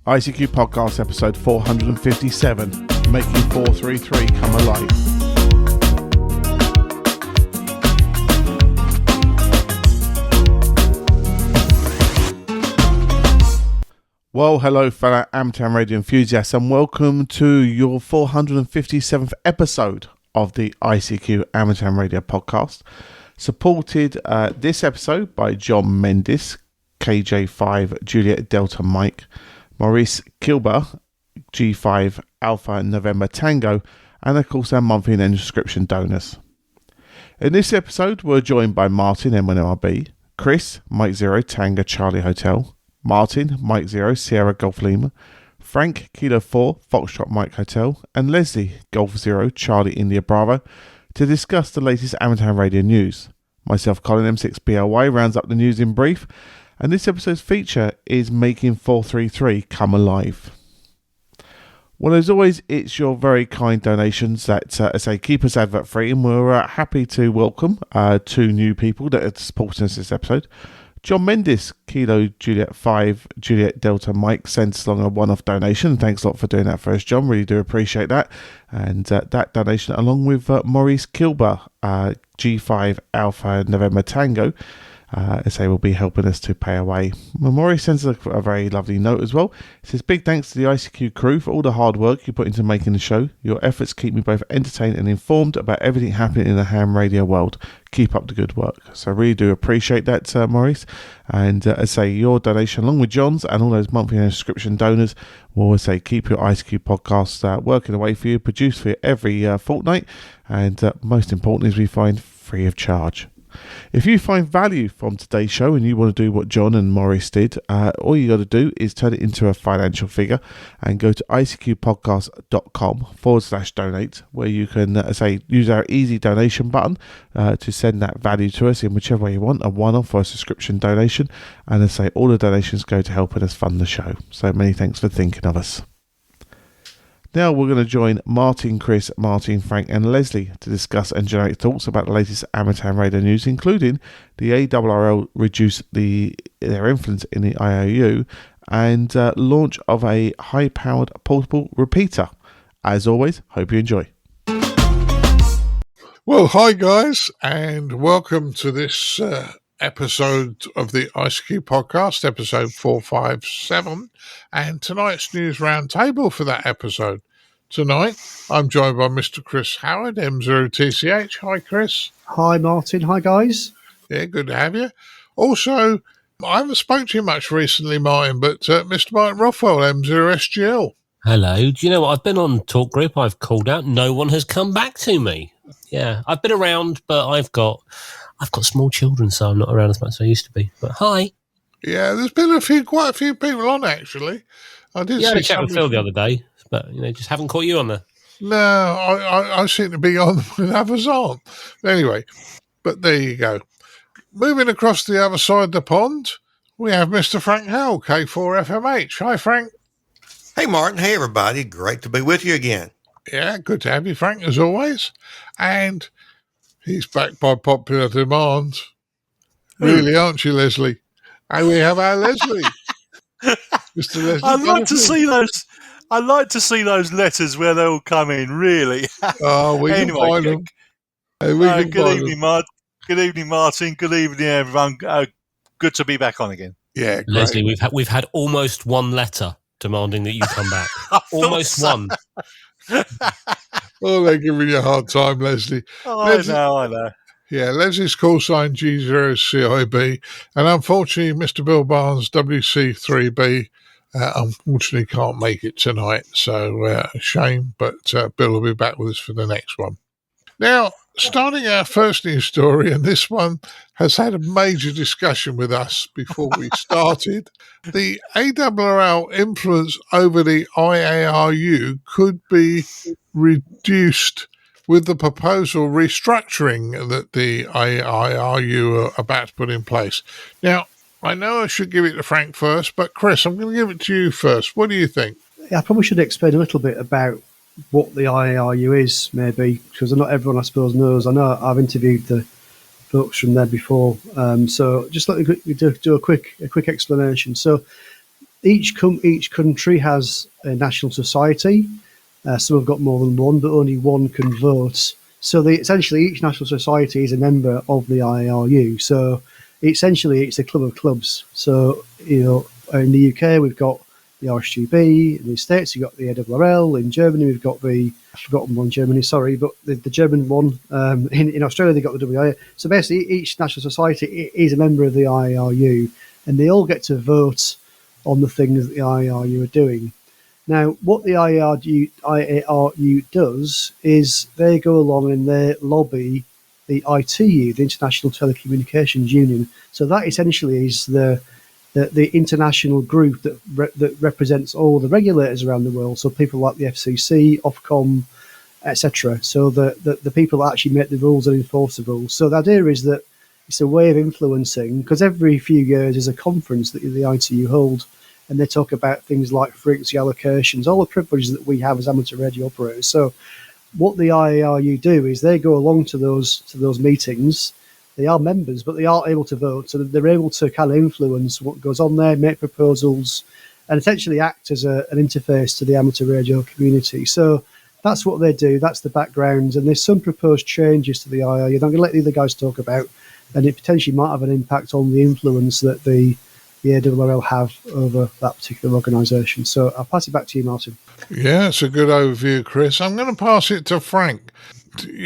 ICQ Podcast episode 457, Making 433 Come Alive. Well, hello fellow Amtown Radio enthusiasts and welcome to your 457th episode of the ICQ Amtown Radio podcast, supported this episode by John Mendis, KJ5 Juliet Delta Mike, Maurice Kilber, G5 Alpha November Tango, and of course our monthly and subscription donors. In this episode we're joined by Martin M1RB, Chris Mike 0 Tango Charlie Hotel, Martin Mike 0 Sierra Golf Lima, Frank Kilo 4 Foxtrot Mike Hotel, and Leslie Golf 0 Charlie India Bravo to discuss the latest Amtown Radio news. Myself, Colin M6BLY, rounds up the news in brief, and this episode's feature is Making 433 Come Alive. Well, as always, it's your very kind donations that keep us advert free, and we're happy to welcome two new people that are supporting us this episode. John Mendis, Kilo Juliet 5 Juliet Delta Mike, sends along a one-off donation. Thanks a lot for doing that for us, John. Really do appreciate that. And that donation, along with Maurice Kilber, G5 Alpha November Tango, will be helping us to pay away. Maurice sends a very lovely note as well. It says, big thanks to the ICQ crew for all the hard work you put into making the show. Your efforts keep me both entertained and informed about everything happening in the ham radio world. Keep up the good work. So I really do appreciate that, Maurice. And your donation, along with John's and all those monthly and subscription donors, will keep your ICQ podcast working away for you, produced for you every fortnight, and most importantly, as we find, free of charge. If you find value from today's show and you want to do what John and Maurice did, all you got to do is turn it into a financial figure and go to icqpodcast.com/donate, where you can use our easy donation button to send that value to us in whichever way you want, a one-off or a subscription donation, and all the donations go to helping us fund the show. So many thanks for thinking of us. Now we're going to join Martin, Chris, Martin, Frank and Leslie to discuss and generate thoughts about the latest Amtown Radio news, including the ARRL reduced their influence in the IOU and launch of a high-powered portable repeater. As always, hope you enjoy. Well, hi guys, and welcome to this episode of the ICQ podcast, episode 457, and tonight's news roundtable for that episode. Tonight, I'm joined by Mr. Chris Howard, M0TCH. Hi, Chris. Hi, Martin. Hi, guys. Yeah, good to have you. Also, I haven't spoken to you much recently, Martin, but Mr. Martin Rothwell, M0SGL. Hello. Do you know what? I've been on Talk Group. I've called out. No one has come back to me. Yeah, I've been around, but I've got small children, so I'm not around as much as I used to be. But hi. Yeah, there's been quite a few people on, actually. I had a chat with Phil the other day, but just haven't caught you on there. No, I seem to be on when others aren't. Anyway, but there you go. Moving across the other side of the pond, we have Mr. Frank Howell, K4FMH. Hi, Frank. Hey, Martin. Hey, everybody. Great to be with you again. Yeah, good to have you, Frank, as always. And he's back by popular demand. Really, aren't you, Leslie? And we have our Leslie. Mr. Leslie. I'd like to see those letters where they all come in, really. Oh, we can find them. Good evening, Martin. Good evening, Martin. Good evening, everyone. Good to be back on again. Yeah, great. Leslie, we've had almost one letter demanding that you come back. Almost one. Oh, they're giving you a hard time, Leslie. Oh, Leslie, I know. Yeah, Leslie's call sign G0CIB, and unfortunately, Mr. Bill Barnes, WC3B, unfortunately can't make it tonight, so shame, but Bill will be back with us for the next one. Now, starting our first news story, and this one has had a major discussion with us before we started. The ARRL influence over the IARU could be reduced with the proposal restructuring that the IARU are about to put in place. Now, I know I should give it to Frank first, but Chris, I'm going to give it to you first. What do you think? I probably should explain a little bit about what the IARU is, maybe, because not everyone, I suppose, knows. I know I've interviewed the folks from there before, so just let me do a quick explanation. So each country has a national society. Some have got more than one, but only one can vote. So essentially, each national society is a member of the IARU. So essentially, it's a club of clubs. So, in the UK, we've got the RSGB. In the States, you've got the ARRL. In Germany, we've got I've forgotten one Germany, sorry, but the German one. In Australia, they've got the WIA. So basically, each national society is a member of the IARU, and they all get to vote on the things that the IARU are doing. Now, what the IARU does is they go along and they lobby the ITU, the International Telecommunications Union. So that essentially is the international group that represents all the regulators around the world. So people like the FCC, Ofcom, etc. So the people that actually make the rules and enforce the rules. So the idea is that it's a way of influencing, because every few years there's a conference that the ITU hold, and they talk about things like frequency allocations, all the privileges that we have as amateur radio operators. So what the IARU do is they go along to those meetings. They are members, but they aren't able to vote. So they're able to kind of influence what goes on there, make proposals, and essentially act as an interface to the amateur radio community. So that's what they do. That's the background. And there's some proposed changes to the IARU. I'm going to let the other guys talk about, and it potentially might have an impact on the influence that the ARRL have over that particular organisation. So I'll pass it back to you, Martin. Yeah, it's a good overview, Chris. I'm going to pass it to Frank,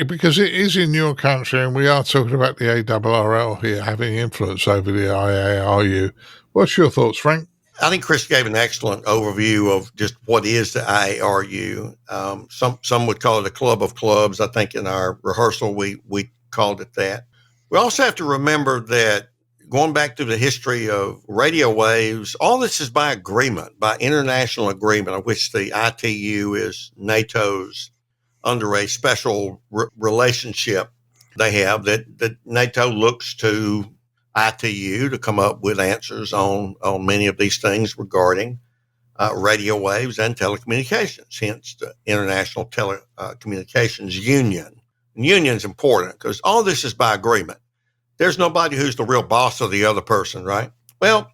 because it is in your country, and we are talking about the ARRL here having influence over the IARU. What's your thoughts, Frank? I think Chris gave an excellent overview of just what is the IARU. Some would call it a club of clubs. I think in our rehearsal we called it that. We also have to remember that going back to the history of radio waves, all this is by agreement, by international agreement, of which the ITU is NATO's under a special relationship they have that NATO looks to ITU to come up with answers on many of these things regarding radio waves and telecommunications, hence the International Telecommunications Union. And union's important because all this is by agreement. There's nobody who's the real boss of the other person, right? Well,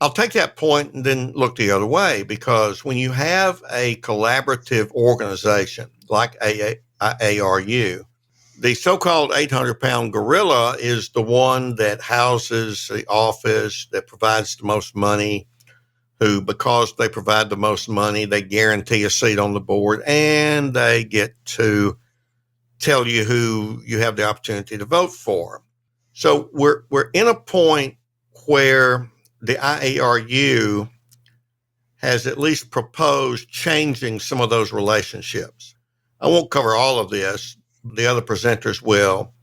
I'll take that point and then look the other way, because when you have a collaborative organization like IARU, the so-called 800-pound gorilla is the one that houses the office, that provides the most money, who, because they provide the most money, they guarantee a seat on the board, and they get to tell you who you have the opportunity to vote for. So we're in a point where the IARU has at least proposed changing some of those relationships. I won't cover all of this. The other presenters will.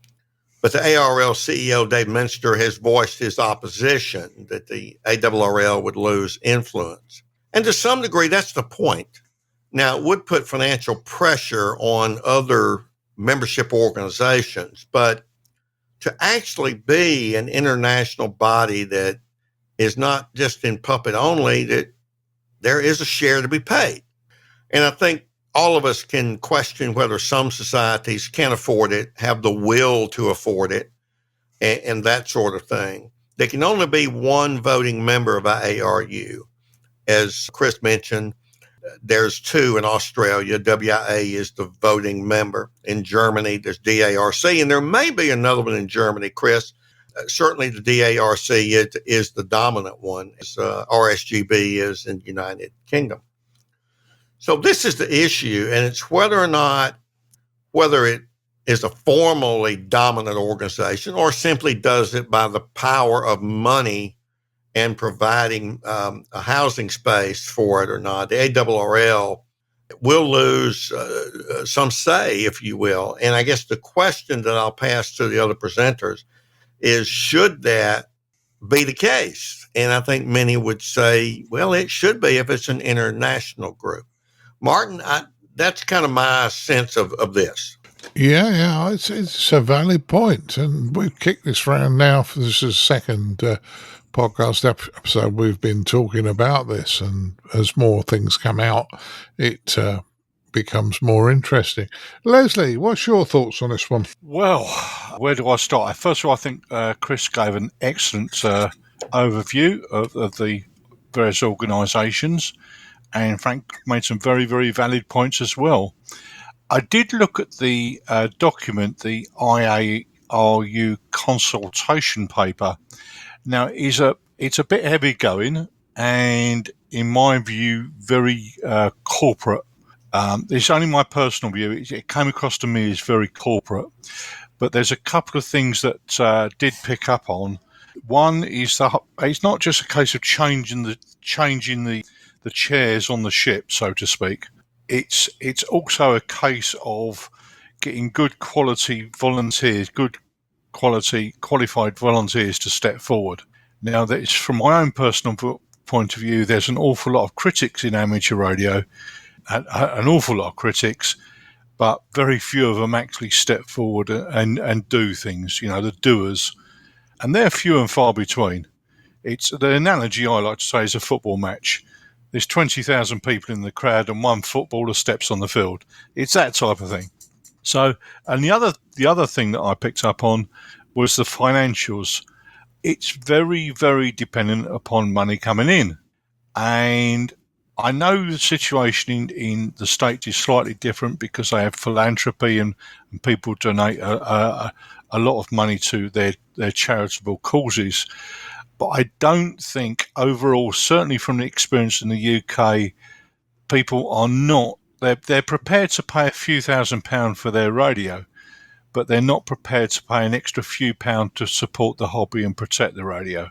But the ARRL CEO, Dave Minster, has voiced his opposition that the ARRL would lose influence. And to some degree, that's the point. Now, it would put financial pressure on other membership organizations, but to actually be an international body that is not just in puppet only, that there is a share to be paid. And I think all of us can question whether some societies can afford it, have the will to afford it, and that sort of thing. There can only be one voting member of IARU. As Chris mentioned, there's two in Australia. WIA is the voting member. In Germany, there's DARC, and there may be another one in Germany, Chris. Certainly the DARC is the dominant one, as RSGB is in the United Kingdom. So this is the issue, and it's whether it is a formally dominant organization or simply does it by the power of money and providing a housing space for it or not. The ARRL will lose some say, if you will. And I guess the question that I'll pass to the other presenters is, should that be the case? And I think many would say, well, it should be if it's an international group. Martin, that's kind of my sense of this. Yeah, it's a valid point. And we've kicked this round now. This is the second podcast episode we've been talking about this, and as more things come out, it becomes more interesting. Leslie, what's your thoughts on this one? Well, where do I start? First of all, I think Chris gave an excellent overview of the various organisations, and Frank made some very, very valid points as well. I did look at the document, the IARU consultation paper. Now, it's a bit heavy going, and in my view, very corporate. It's only my personal view. It came across to me as very corporate, but there's a couple of things that did pick up on. One is that it's not just a case of changing the chairs on the ship, so to speak. It's also a case of getting good quality volunteers, good quality qualified volunteers to step forward. Now, that is from my own personal point of view. There's an awful lot of critics in amateur radio, an awful lot of critics, but very few of them actually step forward and do things. The doers, and they're few and far between. It's the analogy I like to say is a football match. There's 20,000 people in the crowd and one footballer steps on the field. It's that type of thing. So, and the other thing that I picked up on was the financials. It's very, very dependent upon money coming in. And I know the situation in the States is slightly different because they have philanthropy and people donate a lot of money to their charitable causes. But I don't think overall, certainly from the experience in the UK, people are not, they're prepared to pay a few £1,000s for their radio, but they're not prepared to pay an extra few pounds to support the hobby and protect the radio.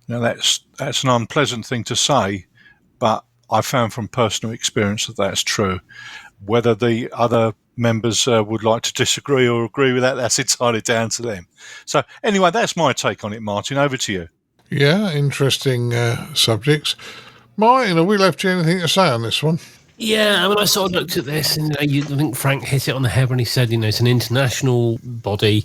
Now that's an unpleasant thing to say, but I found from personal experience that that's true. Whether the other members would like to disagree or agree with that, that's entirely down to them. So anyway, that's my take on it, Martin. Over to you. Yeah, interesting subjects. Martin, have we left you anything to say on this one? Yeah, I mean, I sort of looked at this, and I think Frank hit it on the head when he said, it's an international body.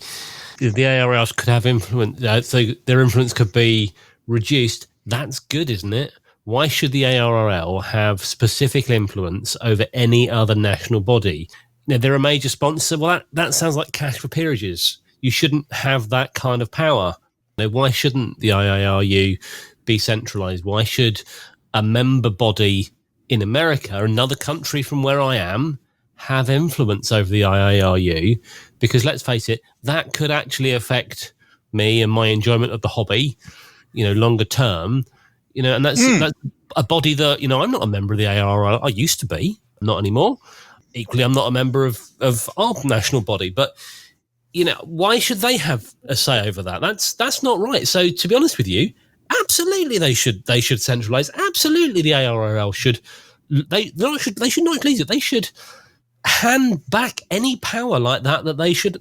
The ARRLs could have influence, so their influence could be reduced. That's good, isn't it? Why should the ARRL have specific influence over any other national body? They're a major sponsor. Well, that sounds like cash for peerages. You shouldn't have that kind of power. Why shouldn't the IARU be centralised? Why should a member body in America, another country from where I am, have influence over the IARU? Because let's face it, that could actually affect me and my enjoyment of the hobby, longer term. And that's a body that, I'm not a member of the ARRL. I used to be, not anymore. Equally, I'm not a member of our national body, but why should they have a say over that? That's not right. So, to be honest with you, absolutely they should centralise. Absolutely, the ARRL should they should not lose it. They should hand back any power like that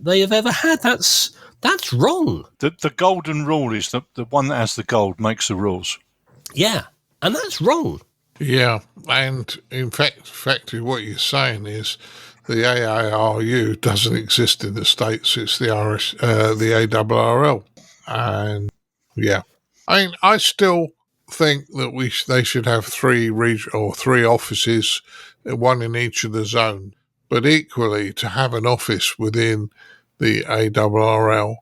they have ever had. That's wrong. The golden rule is that the one that has the gold makes the rules. Yeah, and that's wrong. Yeah, and in fact, what you're saying is the AARU doesn't exist in the States. It's the ARRL, and yeah, I still think that they should have three offices, one in each of the zone. But equally, to have an office within the ARRL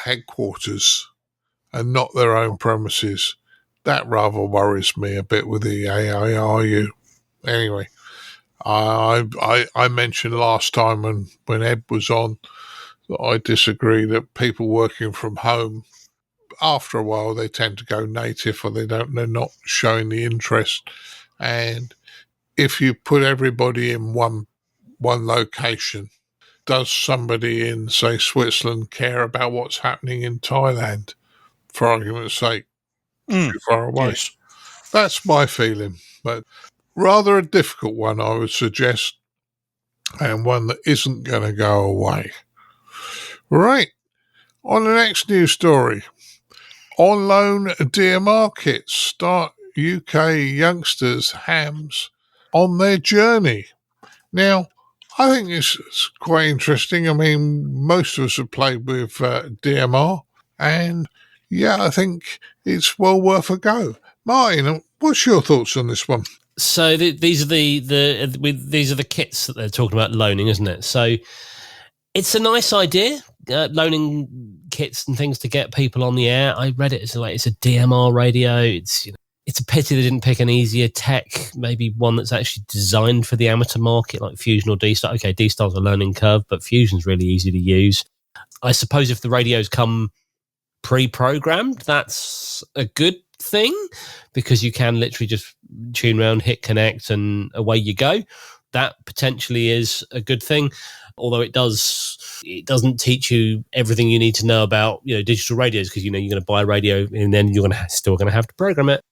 headquarters and not their own premises, that rather worries me a bit with the AIRU. Anyway, I mentioned last time when Ed was on that I disagree that people working from home, after a while, they tend to go native, or they're not showing the interest. And if you put everybody in one location, does somebody in, say, Switzerland care about what's happening in Thailand, for argument's sake? Too far away. Yes. That's my feeling, but rather a difficult one, I would suggest, and one that isn't going to go away. Right, on the next news story. On loan DMR kits start UK youngsters hams on their journey. Now, I think this is quite interesting. I mean, most of us have played with DMR, and yeah, I think it's well worth a go. Martin, what's your thoughts on this one? So these are these are the kits that they're talking about loaning, isn't it? So it's a nice idea, loaning kits and things to get people on the air. I read it as like it's a DMR radio. It's it's a pity they didn't pick an easier tech, maybe one that's actually designed for the amateur market, like Fusion or D-Star. Okay, D-Star's a learning curve, but Fusion's really easy to use. I suppose if the radios come pre-programmed, that's a good thing, because you can literally just tune around, hit connect, and away you go. That potentially is a good thing, although it doesn't teach you everything you need to know about digital radios, because you're going to buy a radio and then you're still going to have to program it.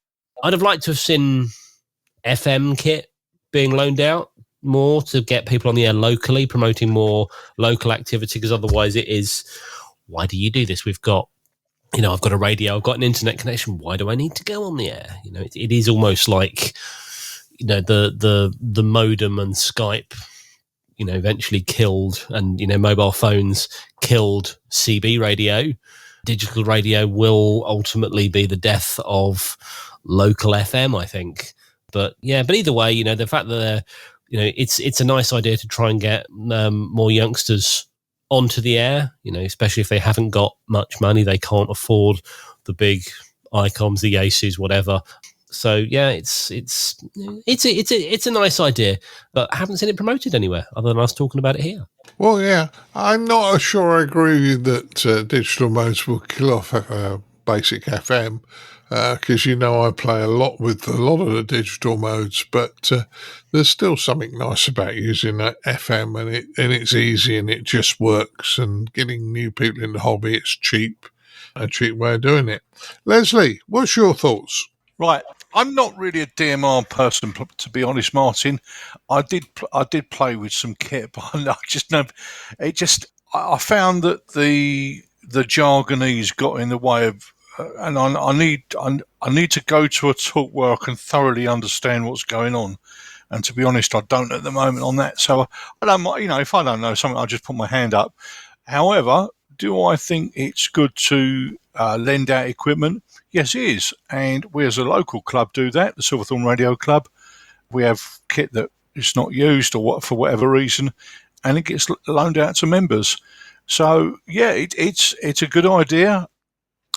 I'd have liked to have seen FM kit being loaned out more to get people on the air locally, promoting more local activity, because otherwise it is, why do you do this? We've got, I've got a radio, I've got an internet connection. Why do I need to go on the air? It is almost like, the modem and Skype, eventually killed, and, mobile phones killed CB radio. Digital radio will ultimately be the death of local FM, I think. But either way, the fact that it's a nice idea to try and get more youngsters onto the air, especially if they haven't got much money, they can't afford the big ICOMs, the Yaesus, whatever. So it's a nice idea, but I haven't seen it promoted anywhere other than us talking about it here. Well, yeah, I'm not sure I agree with you that digital modes will kill off basic FM, because I play a lot with a lot of the digital modes, but there's still something nice about using that FM, and it's easy and it just works, and getting new people in the hobby, it's cheap, a cheap way of doing it. Leslie, what's your thoughts? Right, I'm not really a DMR person, to be honest, Martin. I did play with some kit, but I found that the jargonese got in the way of, and I need to go to a talk where I can thoroughly understand what's going on. And to be honest, I don't at the moment on that. So I don't, if I don't know something, I'll just put my hand up. However, do I think it's good to lend out equipment? Yes, it is. And we as a local club do that, the Silverthorne Radio Club. We have kit that is not used or for whatever reason, and it gets loaned out to members. So, yeah, it's a good idea,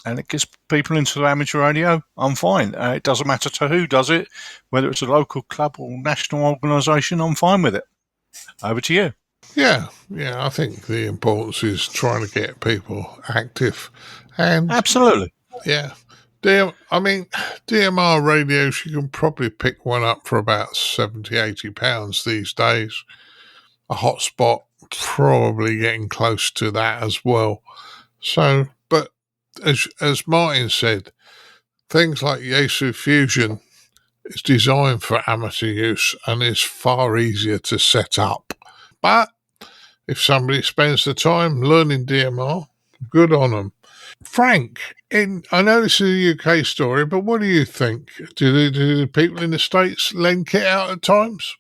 and it gets people into the amateur radio. I'm fine. It doesn't matter to who does it, whether it's a local club or national organisation, I'm fine with it. Over to you. Yeah, I think the importance is trying to get people active. And absolutely. Yeah. DMR radios, you can probably pick one up for about £70-80 these days. A hotspot, probably getting close to that as well. So, but as Martin said, things like Yaesu Fusion is designed for amateur use and is far easier to set up. But if somebody spends the time learning DMR, good on them. Frank, I know this is a UK story, but what do you think? Do the people in the States lend kit out at times?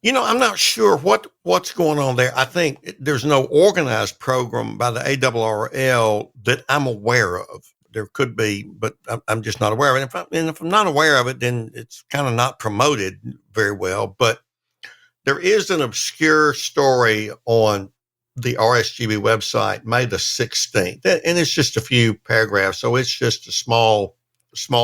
I'm not sure what's going on there. I think there's no organized program by the ARRL that I'm aware of. There could be, but I'm just not aware of it. And if I'm not aware of it, then it's kind of not promoted very well. But there is an obscure story on the RSGB website, May the 16th. And it's just a few paragraphs, so it's just a small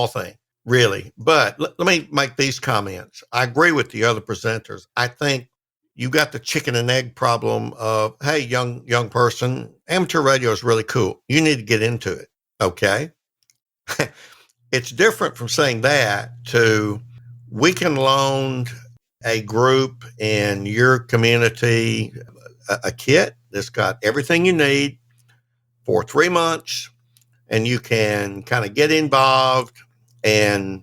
thing, really. But let me make these comments. I agree with the other presenters. I think you got the chicken and egg problem of, hey, young person, amateur radio is really cool. You need to get into it, okay? It's different from saying that to, we can loan a group in your community a kit that's got everything you need for 3 months, and you can kind of get involved and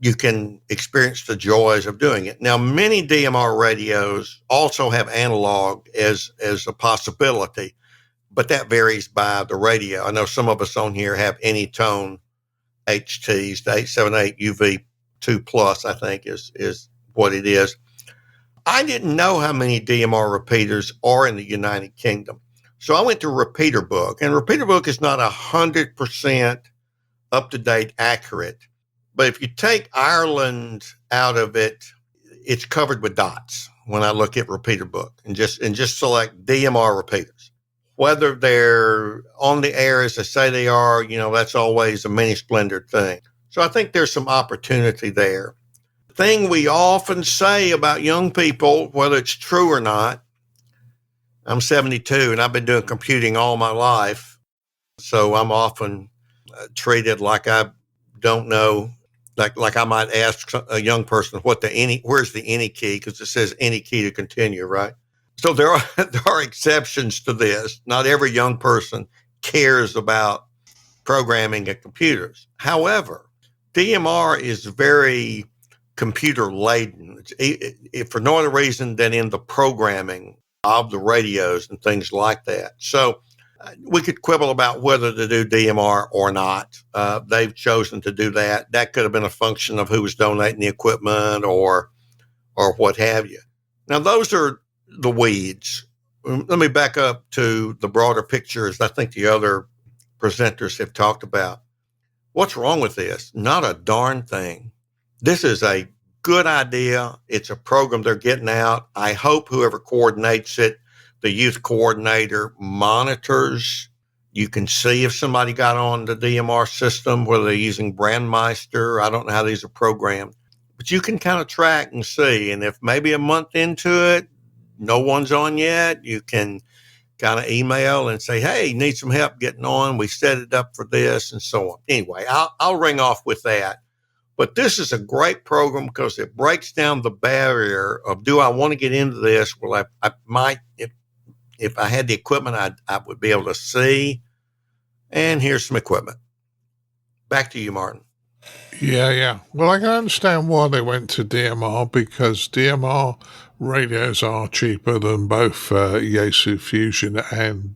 you can experience the joys of doing it. Now, many DMR radios also have analog as a possibility, but that varies by the radio. I know some of us on here have Anytone HTs, the 878 UV2 Plus, I think is what it is. I didn't know how many DMR repeaters are in the United Kingdom. So I went to Repeater Book, and Repeater Book is not 100% up-to-date accurate. But if you take Ireland out of it, it's covered with dots when I look at Repeater Book and just select DMR repeaters. Whether they're on the air as they say they are, that's always a mini splendored thing. So I think there's some opportunity there. The thing we often say about young people, whether it's true or not, I'm 72 and I've been doing computing all my life. So I'm often treated like I don't know, like I might ask a young person where's the any key, because it says any key to continue, right? So there are exceptions to this. Not every young person cares about programming and computers. However, DMR is very computer laden, for no other reason than in the programming of the radios and things like that. So we could quibble about whether to do DMR or not. They've chosen to do that. That could have been a function of who was donating the equipment or what have you. Now, those are the weeds. Let me back up to the broader picture, as I think the other presenters have talked about. What's wrong with this? Not a darn thing. This is a good idea. It's a program they're getting out. I hope whoever coordinates it, the youth coordinator, monitors. You can see if somebody got on the DMR system, whether they're using Brandmeister. I don't know how these are programmed, but you can kind of track and see. And if maybe a month into it, no one's on yet, you can kind of email and say, hey, need some help getting on. We set it up for this and so on. Anyway, I'll ring off with that. But this is a great program because it breaks down the barrier of, do I want to get into this? Well, I might, if I had the equipment, I would be able to see. And here's some equipment. Back to you, Martin. Yeah. Well, I can understand why they went to DMR, because DMR radios are cheaper than both Yaesu Fusion and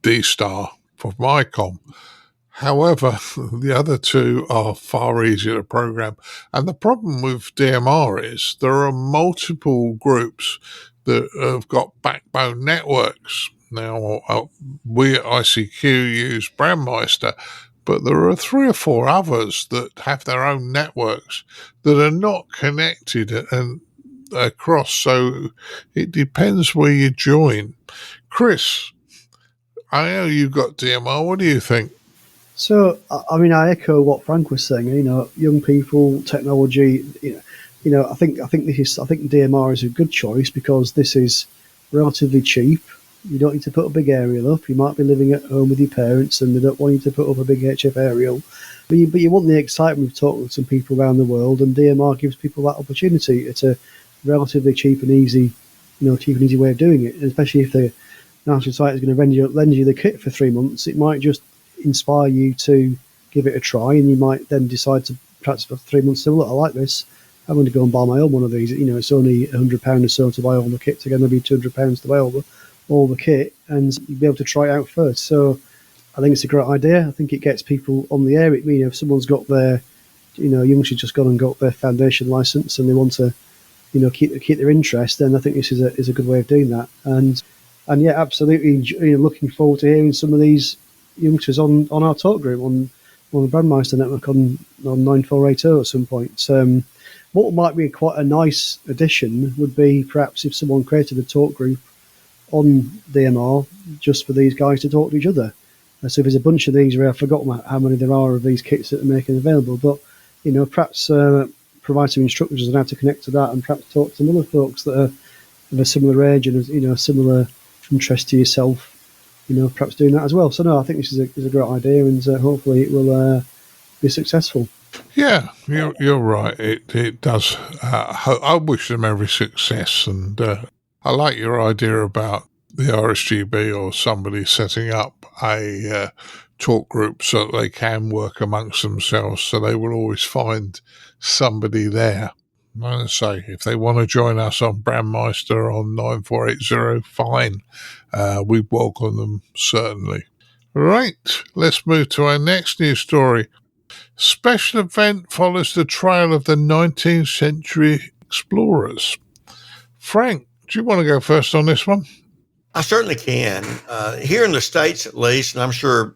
D-Star for Micom. However, the other two are far easier to program. And the problem with DMR is there are multiple groups that have got backbone networks. Now, we at ICQ use Brandmeister, but there are 3 or 4 others that have their own networks that are not connected and across. So it depends where you join. Chris, I know you've got DMR. What do you think? So, I mean, I echo what Frank was saying. You know, young people, technology. I think DMR is a good choice because this is relatively cheap. You don't need to put a big aerial up. You might be living at home with your parents, and they don't want you to put up a big HF aerial. But you want the excitement of talking to some people around the world, and DMR gives people that opportunity. It's a relatively cheap and easy way of doing it. And especially if the National Society is going to lend you the kit for 3 months, it might just inspire you to give it a try, and you might then decide to perhaps for 3 months say, look, I like this, I'm going to go and buy my own one of these. It's only £100 or so to buy all the kit together, maybe £200 to buy all the kit, and you'll be able to try it out first. So I think it's a great idea. I think it gets people on the air. If someone's got their, youngsters just gone and got their foundation license and they want to, keep their interest, then I think this is a good way of doing that. And yeah, absolutely, looking forward to hearing some of these youngsters on our talk group on the Brandmeister network on 9480 at some point. What might be quite a nice addition would be perhaps if someone created a talk group on DMR just for these guys to talk to each other. So if there's a bunch of these, I've forgotten how many there are of these kits that are making available, but perhaps provide some instructions on how to connect to that, and perhaps talk to some other folks that are of a similar age and a similar interest to yourself. Perhaps doing that as well. So no, I think this is a great idea, and hopefully it will be successful. Yeah, you're right. It does. I wish them every success, and I like your idea about the RSGB or somebody setting up a talk group so that they can work amongst themselves, so they will always find somebody there. Like I say, if they want to join us on Brandmeister on 9480, fine. We welcome them, certainly. Right, let's move to our next news story. Special event follows the trail of the 19th century explorers. Frank, do you want to go first on this one? I certainly can. Here in the States, at least, and I'm sure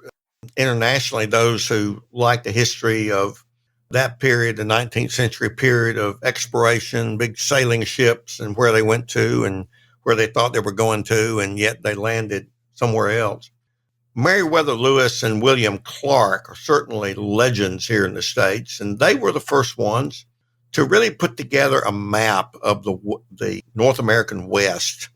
internationally, those who like the history of that period, the 19th century period of exploration, big sailing ships and where they went to and where they thought they were going to, and yet they landed somewhere else. Meriwether Lewis and William Clark are certainly legends here in the States, and they were the first ones to really put together a map of the North American West,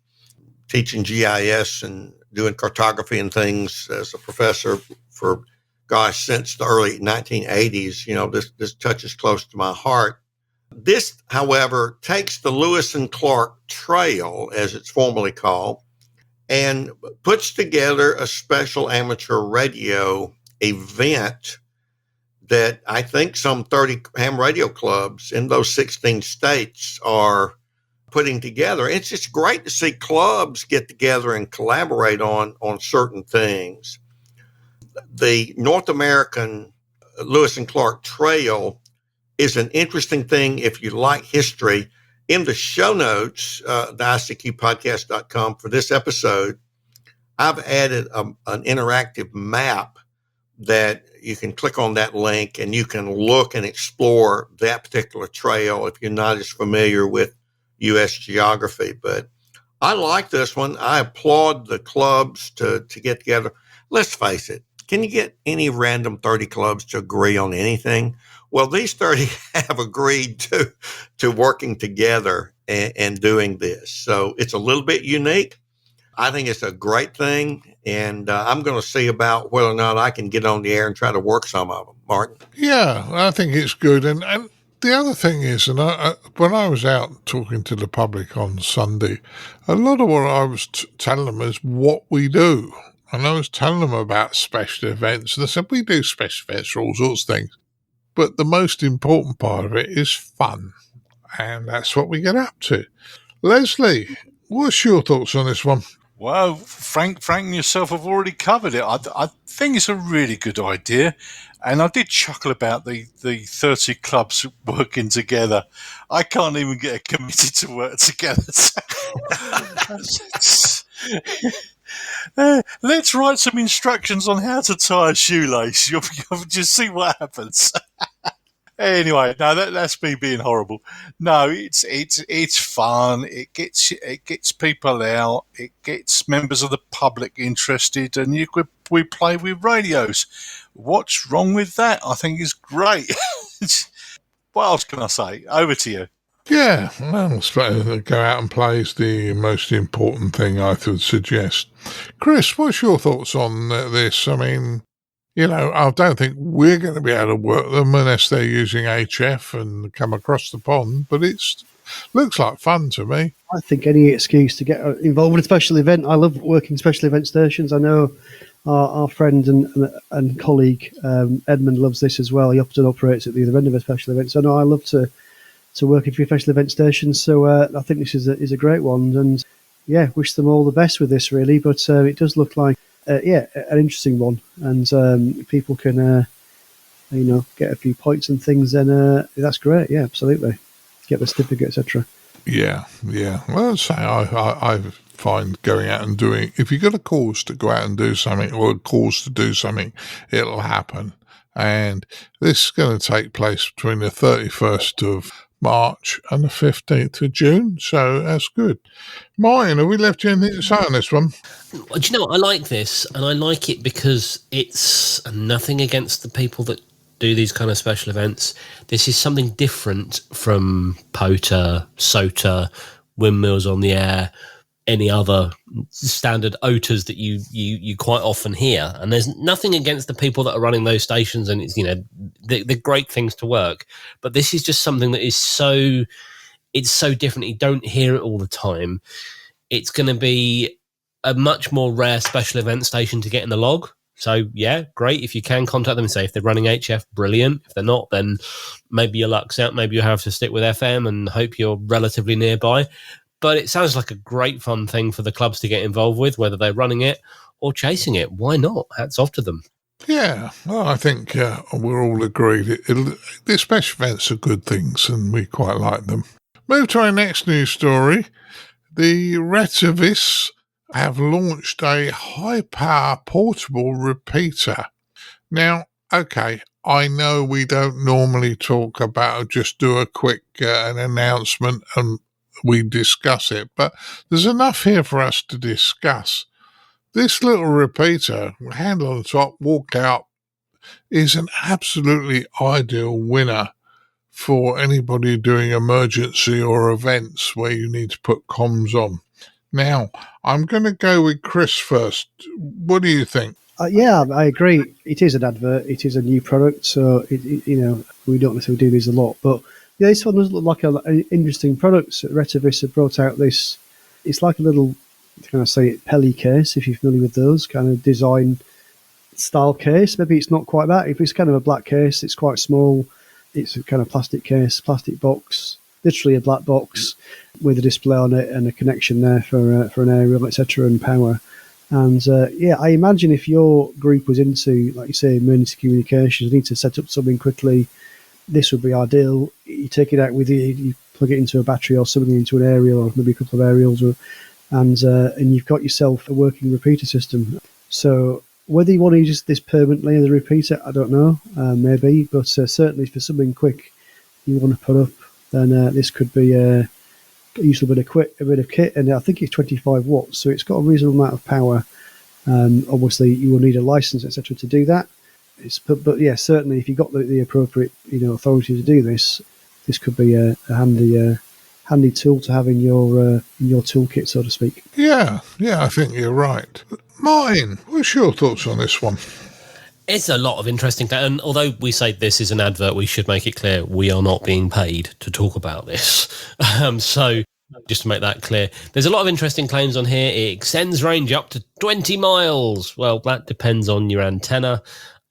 teaching GIS and doing cartography and things as a professor for, gosh, since the early 1980s. You know, this touches close to my heart. This, however, takes the Lewis and Clark Trail, as it's formally called, and puts together a special amateur radio event that I think some 30 ham radio clubs in those 16 states are putting together. It's just great to see clubs get together and collaborate on certain things. The North American Lewis and Clark Trail is an interesting thing if you like history. In the show notes, the ICQpodcast.com for this episode, I've added an interactive map that you can click on that link and you can look and explore that particular trail if you're not as familiar with U.S. geography. But I like this one. I applaud the clubs to get together. Let's face it. Can you get any random 30 clubs to agree on anything? Well, these 30 have agreed to working together and doing this. So it's a little bit unique. I think it's a great thing. And I'm going to see about whether or not I can get on the air and try to work some of them. Martin? Yeah, I think it's good. And the other thing is, and when I was out talking to the public on Sunday, a lot of what I was telling them is what we do. And I was telling them about special events. And they said, we do special events for all sorts of things. But the most important part of it is fun. And that's what we get up to. Leslie, what's your thoughts on this one? Well, Frank and yourself have already covered it. I think it's a really good idea. And I did chuckle about the 30 clubs working together. I can't even get a committee to work together. Let's write some instructions on how to tie a shoelace. You'll just see what happens. Anyway, no, that's me being horrible. No, it's fun. It gets people out. It gets members of the public interested, and we play with radios. What's wrong with that? I think it's great. What else can I say? Over to you. Yeah, well, go out and play is the most important thing I would suggest. Chris, what's your thoughts on this? I mean, you know, I don't think we're going to be able to work them unless they're using HF and come across the pond, but it looks like fun to me. I think any excuse to get involved in a special event. I love working special event stations. I know our friend and colleague Edmund loves this as well. He often operates at the other end of a special event. So no, I love to work in special event stations. So I think this is a great one, and yeah, wish them all the best with this really. But it does look like an interesting one, and people can get a few points and things. And that's great. Yeah, absolutely. Get the certificate, etc. Yeah. Well, I'd say I find going out and doing, if you've got a cause to go out and do something or a cause to do something, it'll happen. And this is going to take place between the 31st of March and the 15th of June. So that's good. Martin, have we left you anything to say on this one? Do you know what? I like this, and I like it because it's nothing against the people that do these kind of special events. This is something different from POTA, SOTA, Windmills on the Air, any other standard OTAs that you quite often hear. And there's nothing against the people that are running those stations, and it's, they're great things to work. But this is just something that is so different. You don't hear it all the time. It's going to be a much more rare special event station to get in the log. So, yeah, great. If you can contact them and say if they're running HF, brilliant. If they're not, then maybe your luck's out. Maybe you'll have to stick with FM and hope you're relatively nearby. But it sounds like a great fun thing for the clubs to get involved with, whether they're running it or chasing it. Why not? Hats off to them. Yeah, well, I think we're all agreed. The special events are good things, and we quite like them. Move to our next news story. The Retevis have launched a high-power portable repeater. Now, okay, I know we don't normally talk about, just do a quick an announcement and we discuss it, but there's enough here for us to discuss. This little repeater, handle on the top, walk out, is an absolutely ideal winner for anybody doing emergency or events where you need to put comms on. Now, I'm going to go with Chris first. What do you think? Yeah, I agree. It is an advert. It is a new product, so we don't necessarily do these a lot. But yeah, this one does look like an interesting product. So Retevis have brought out this. It's like a little, can I say it, Pelly case, if you're familiar with those kind of design style case. Maybe it's not quite that. If it's kind of a black case, it's quite small. It's a kind of plastic case, plastic box, literally a black box with a display on it and a connection there for an aerial, etc., and power. And I imagine if your group was into, like you say, emergency communications, need to set up something quickly, this would be ideal. You take it out with you, you plug it into a battery or something, into an aerial or maybe a couple of aerials, and you've got yourself a working repeater system. So whether you want to use this permanently as a repeater, I don't know, maybe, but certainly for something quick you want to put up, then this could be a useful bit of kit, and I think it's 25 watts, so it's got a reasonable amount of power. Obviously, you will need a license, etc., to do that. But yeah, certainly, if you've got the appropriate authority to do this, this could be a handy tool to have in your toolkit, so to speak. Yeah, I think you're right. Martin, what's your thoughts on this one? It's a lot of interesting things. And although we say this is an advert, we should make it clear we are not being paid to talk about this. So just to make that clear, there's a lot of interesting claims on here. It extends range up to 20 miles. Well, that depends on your antenna.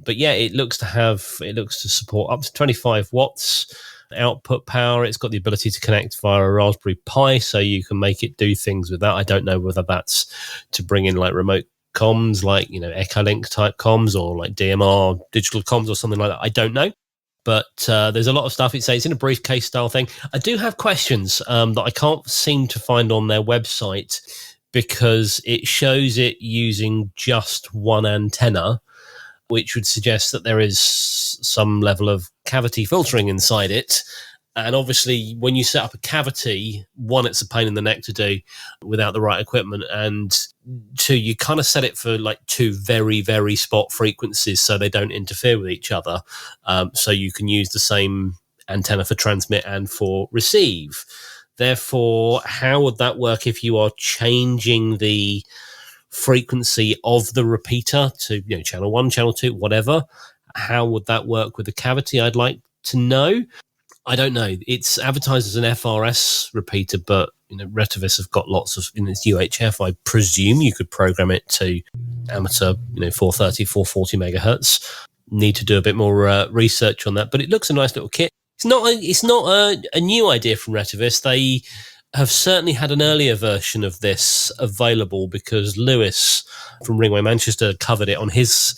But yeah, it looks to support up to 25 watts output power. It's got the ability to connect via a Raspberry Pi, so you can make it do things with that. I don't know whether that's to bring in like remote comms, like Echolink type comms, or like DMR digital comms or something like that. I don't know, but there's a lot of stuff. It's in a briefcase style thing. I do have questions that I can't seem to find on their website, because it shows it using just one antenna, which would suggest that there is some level of cavity filtering inside it. And obviously, when you set up a cavity, one, it's a pain in the neck to do without the right equipment, and two, you kind of set it for like two very, very spot frequencies so they don't interfere with each other. So you can use the same antenna for transmit and for receive. Therefore, how would that work if you are changing the frequency of the repeater to channel 1, channel 2, whatever? How would that work with the cavity? I'd like to know. I don't know. It's advertised as an FRS repeater, but Retevis have got lots of, it's UHF. I presume you could program it to amateur, 430, 440 megahertz. Need to do a bit more research on that, but it looks a nice little kit. It's not a new idea from Retevis. They have certainly had an earlier version of this available, because Lewis from Ringway Manchester covered it on his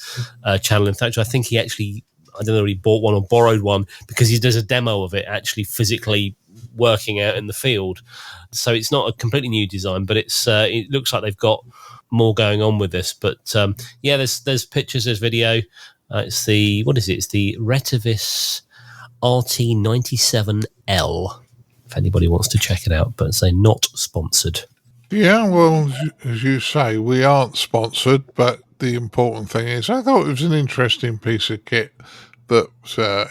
channel. In fact, I think he actually, I don't know, he bought one or borrowed one, because he does a demo of it actually physically working out in the field. So it's not a completely new design, but it looks like they've got more going on with this. But there's pictures, there's video. It's the Retevis RT97L. If anybody wants to check it out, but say not sponsored. Yeah, well, as you say, we aren't sponsored, but the important thing is, I thought it was an interesting piece of kit that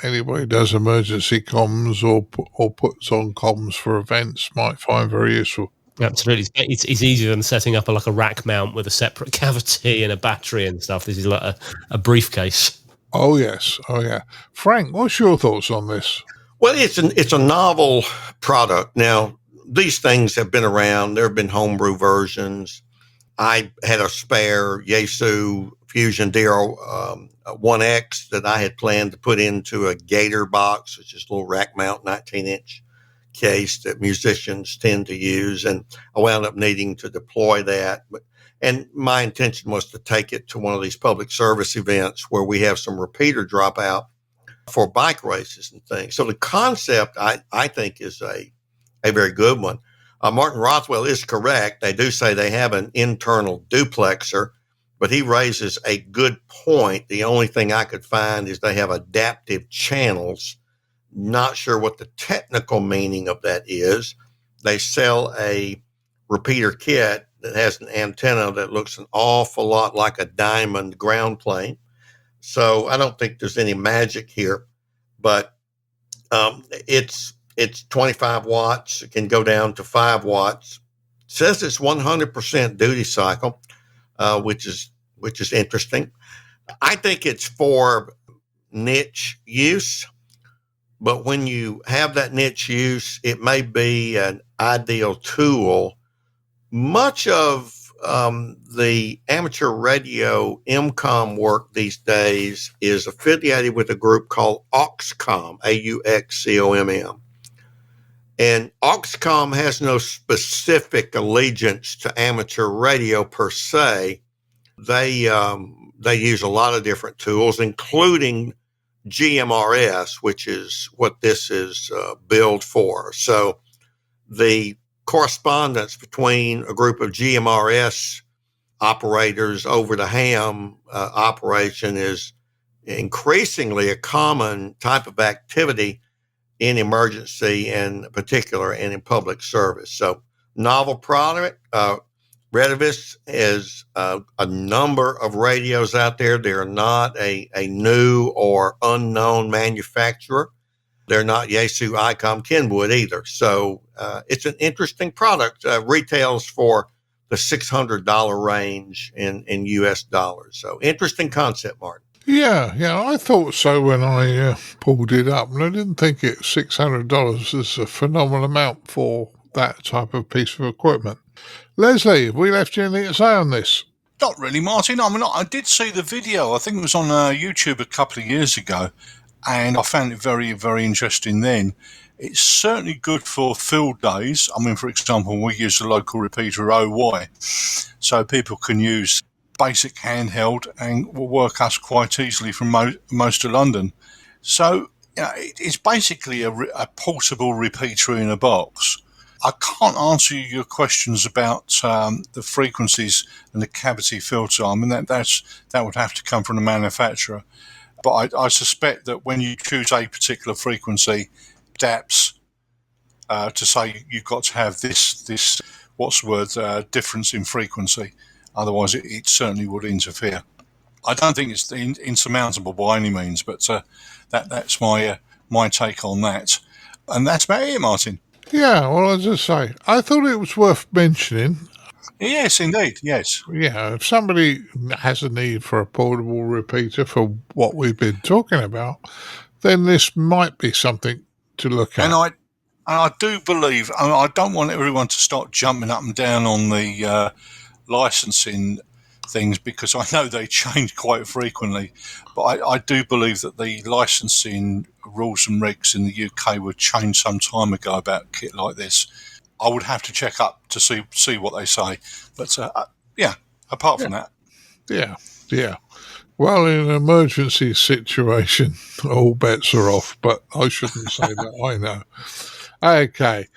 anybody does emergency comms or puts on comms for events might find very useful. Absolutely. It's easier than setting up a rack mount with a separate cavity and a battery and stuff. This is like a briefcase. Oh, yes. Oh, yeah. Frank, what's your thoughts on this? Well, it's a novel product. Now, these things have been around. There have been homebrew versions. I had a spare Yaesu Fusion DR1X that I had planned to put into a Gator box, which is a little rack mount 19-inch case that musicians tend to use. And I wound up needing to deploy that. And my intention was to take it to one of these public service events where we have some repeater dropout for bike races and things. So the concept, I think, is a very good one. Martin Rothwell is correct. They do say they have an internal duplexer, but he raises a good point. The only thing I could find is they have adaptive channels. Not sure what the technical meaning of that is. They sell a repeater kit that has an antenna that looks an awful lot like a diamond ground plane. So I don't think there's any magic here, but it's 25 watts. It can go down to 5 watts. It says it's 100% duty cycle, which is interesting. I think it's for niche use, but when you have that niche use, it may be an ideal tool. Much of the amateur radio MCOM work these days is affiliated with a group called Auxcom, AUXCOMM. And Auxcom has no specific allegiance to amateur radio per se. They use a lot of different tools, including GMRS, which is what this is billed for. So the correspondence between a group of GMRS operators over the ham operation is increasingly a common type of activity in emergency, in particular, and in public service. So, novel product. Retevis has a number of radios out there. They're not a new or unknown manufacturer. They're not Yaesu, ICOM, Kenwood either. So it's an interesting product. Retails for the $600 range in US dollars. So interesting concept, Martin. Yeah, I thought so when I pulled it up, and I didn't think $600 is a phenomenal amount for that type of piece of equipment. Leslie, have we left you anything to say on this? Not really, Martin. I mean, I did see the video. I think it was on YouTube a couple of years ago, and I found it very, very interesting then. It's certainly good for field days. I mean, for example, we use the local repeater OY, so people can use basic handheld and will work us quite easily from most of London. So it's basically a portable repeater in a box. I can't answer your questions about the frequencies and the cavity filter. I mean, that would have to come from the manufacturer. But I suspect that when you choose a particular frequency, DAPS, to say you've got to have this what's the word, difference in frequency. Otherwise, it certainly would interfere. I don't think it's insurmountable by any means, but that's my take on that. And that's about it, Martin. Yeah, well, as I say, I thought it was worth mentioning. Yes, indeed, yes. Yeah, if somebody has a need for a portable repeater for what we've been talking about, then this might be something to look at. And I do believe, I don't want everyone to start jumping up and down on the licensing things, because I know they change quite frequently, but I do believe that the licensing rules and regs in the UK were changed some time ago about kit like this. I would have to check up to see what they say, but apart from that. Yeah. Well, in an emergency situation, all bets are off, but I shouldn't say that, I know. Okay,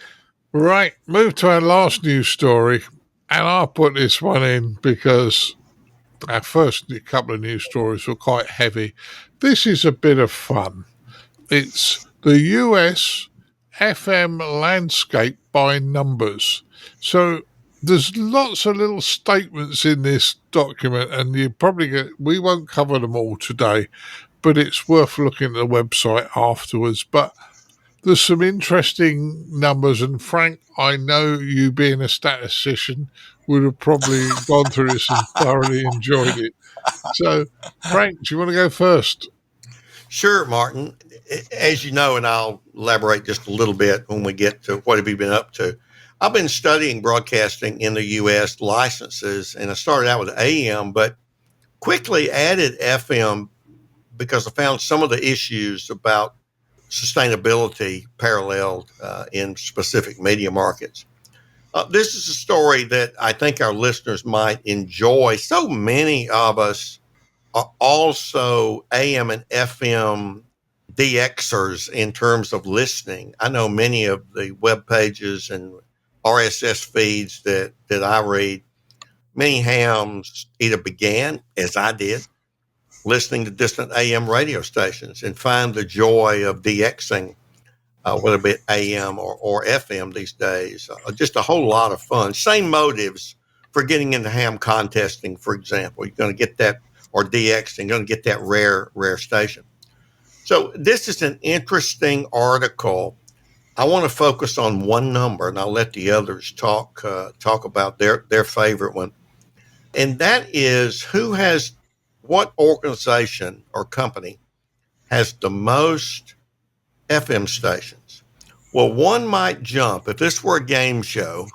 right, move to our last news story. And I'll put this one in because our first couple of news stories were quite heavy. This is a bit of fun. It's the US FM landscape by numbers. So there's lots of little statements in this document, and we won't cover them all today, but it's worth looking at the website afterwards. But there's some interesting numbers, and Frank, I know you being a statistician would have probably gone through this and thoroughly enjoyed it. So, Frank, do you want to go first? Sure, Martin. As you know, and I'll elaborate just a little bit when we get to what have you been up to. I've been studying broadcasting in the U.S. licenses, and I started out with AM, but quickly added FM because I found some of the issues about sustainability paralleled in specific media markets. This is a story that I think our listeners might enjoy. So many of us are also AM and FM DXers in terms of listening. I know many of the web pages and RSS feeds that I read, many hams either began, as I did, listening to distant AM radio stations and find the joy of DXing, whether it be AM or FM these days. Just a whole lot of fun. Same motives for getting into ham contesting, for example. You're going to get that, or DX, and you're going to get that rare station. So this is an interesting article. I want to focus on one number, and I'll let the others talk about their favorite one. And that is what organization or company has the most FM stations? Well, one might jump. If this were a game show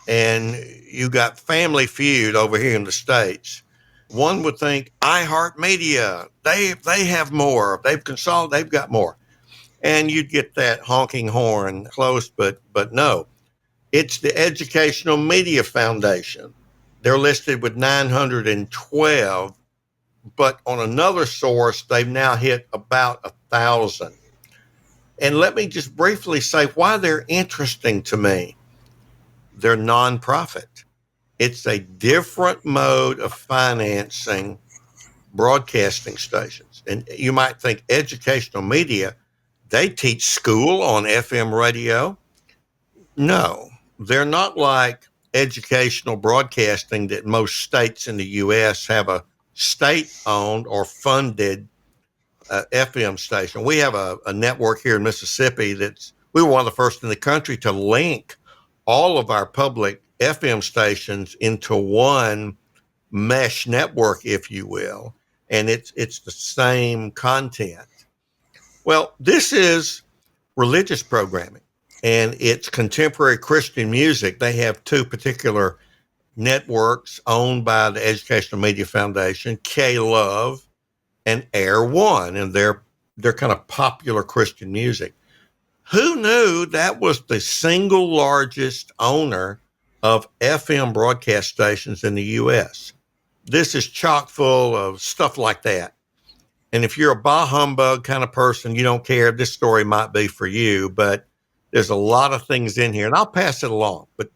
and you got Family Feud over here in the States, one would think iHeartMedia, they have more. They've got more. And you'd get that honking horn close, but no. It's the Educational Media Foundation. They're listed with 912, but on another source, they've now hit about 1,000. And let me just briefly say why they're interesting to me. They're nonprofit. It's a different mode of financing broadcasting stations. And you might think educational media, they teach school on FM radio. No, they're not like educational broadcasting that most states in the U.S. have a state-owned or funded FM station. We have a network here in Mississippi we were one of the first in the country to link all of our public FM stations into one mesh network, if you will, and it's the same content. Well, this is religious programming, and it's contemporary Christian music. They have two particular networks owned by the Educational Media Foundation, K-Love and Air One, and they're kind of popular Christian music. Who knew that was the single largest owner of FM broadcast stations in the U.S.? This is chock full of stuff like that. And if you're a bah humbug kind of person, you don't care, this story might be for you, but there's a lot of things in here, and I'll pass it along. But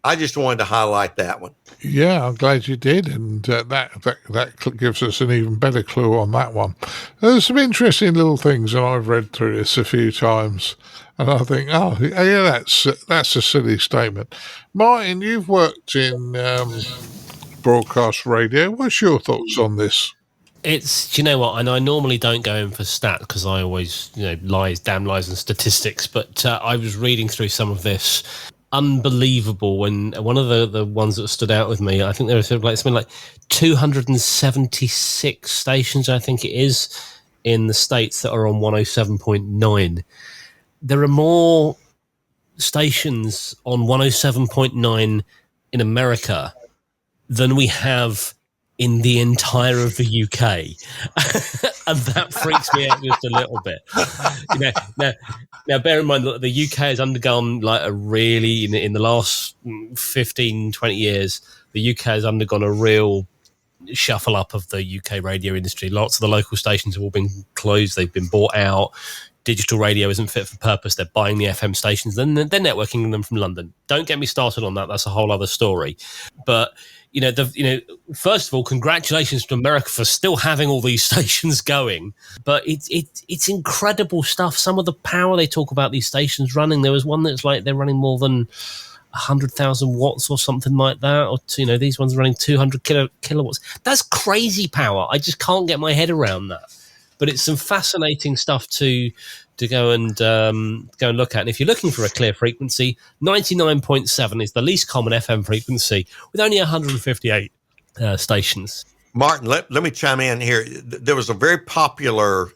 I just wanted to highlight that one. Yeah, I'm glad you did, and that gives us an even better clue on that one. There's some interesting little things, and I've read through this a few times, and I think, oh, yeah, that's a silly statement. Martin, you've worked in broadcast radio. What's your thoughts on this? Do you know what? And I normally don't go in for stats because I always, damn lies and statistics. But I was reading through some of this. Unbelievable. When one of the ones that stood out with me, I think there was something like 276 stations, I think it is, in the States that are on 107.9. There are more stations on 107.9 in America than we have in the entire of the UK. And that freaks me out just a little bit. Now bear in mind that the UK has undergone like a really, in the last 15, 20 years, the UK has undergone a real shuffle up of the UK radio industry. Lots of the local stations have all been closed. They've been bought out. Digital radio isn't fit for purpose. They're buying the FM stations. Then they're networking them from London. Don't get me started on that. That's a whole other story. But first of all, congratulations to America for still having all these stations going. But it's incredible stuff. Some of the power they talk about these stations running. There was one that's like they're running more than 100,000 watts or something like that. Or these ones running 200 kilowatts. That's crazy power. I just can't get my head around that. But it's some fascinating stuff to go and look at. And if you're looking for a clear frequency, 99.7 is the least common FM frequency with only 158 stations. Martin, let me chime in here. There was a very popular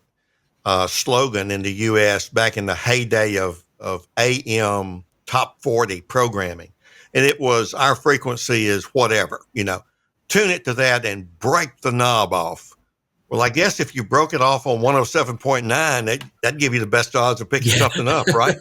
slogan in the U.S. back in the heyday of AM top 40 programming. And it was, our frequency is whatever, tune it to that and break the knob off. Well, I guess if you broke it off on 107.9, that'd give you the best odds of picking something up, right?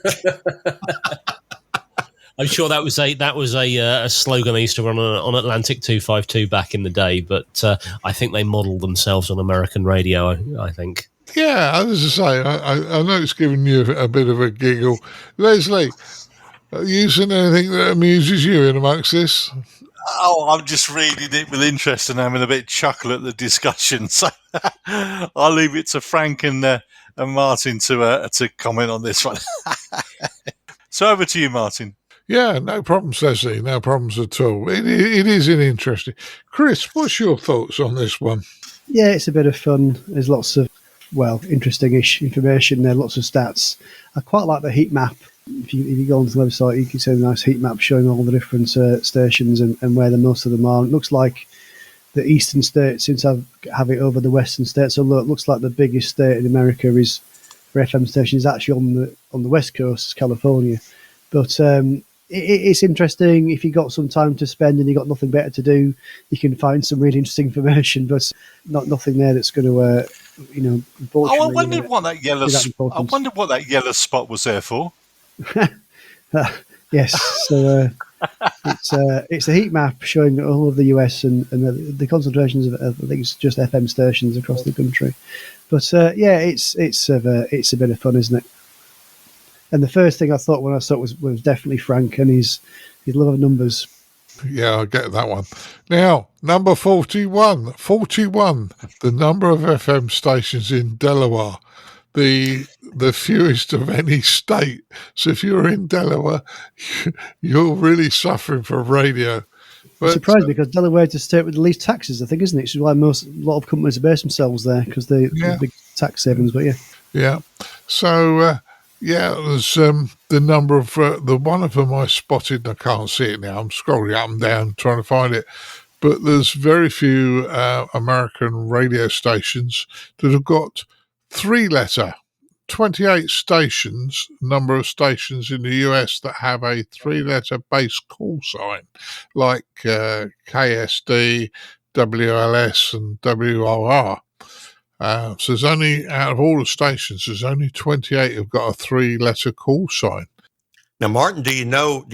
I'm sure that was a slogan they used to run on Atlantic 252 back in the day, but I think they modelled themselves on American radio, I think. Yeah, as I say, I know it's giving you a bit of a giggle. Leslie, are you using anything that amuses you in amongst this? Oh, I'm just reading it with interest and having a bit of chuckle at the discussion. So I'll leave it to Frank and Martin to comment on this one. So over to you, Martin. Yeah, no problems, Leslie. No problems at all. It is an interesting. Chris, what's your thoughts on this one? Yeah, it's a bit of fun. There's lots of, interesting-ish information there, lots of stats. I quite like the heat map. If you go onto the website, you can see a nice heat map showing all the different stations and where most of them are. It looks like the eastern states seem to have it over the western states. So it looks like the biggest state in America is for FM stations actually on the west coast, California. But it's interesting. If you got some time to spend and you got nothing better to do, you can find some really interesting information. But nothing there that's going to, unfortunately. I wondered what that yellow. I wondered what that yellow spot was there for. Yes, so it's a heat map showing all of the US and the concentrations of I think it's just FM stations across the country. But it's a bit of fun, isn't it? And the first thing I thought when I saw it was definitely Frank and his love of numbers. Yeah, I get that one. Now, number 41. 41, the number of FM stations in Delaware. The fewest of any state. So if you're in Delaware, you're really suffering for radio. I'm surprised because Delaware is the state with the least taxes, I think, isn't it? Which is why a lot of companies base themselves there because they big tax savings. But yeah. So there's the number of the one of them I spotted. I can't see it now. I'm scrolling up and down trying to find it. But there's very few American radio stations that have got 3-letter. 28 stations, number of stations in the US that have a 3-letter base call sign, like KSD, WLS, and WRR. So there's only, out of all the stations, there's only 28 have got a 3-letter call sign. Now, Martin, do you know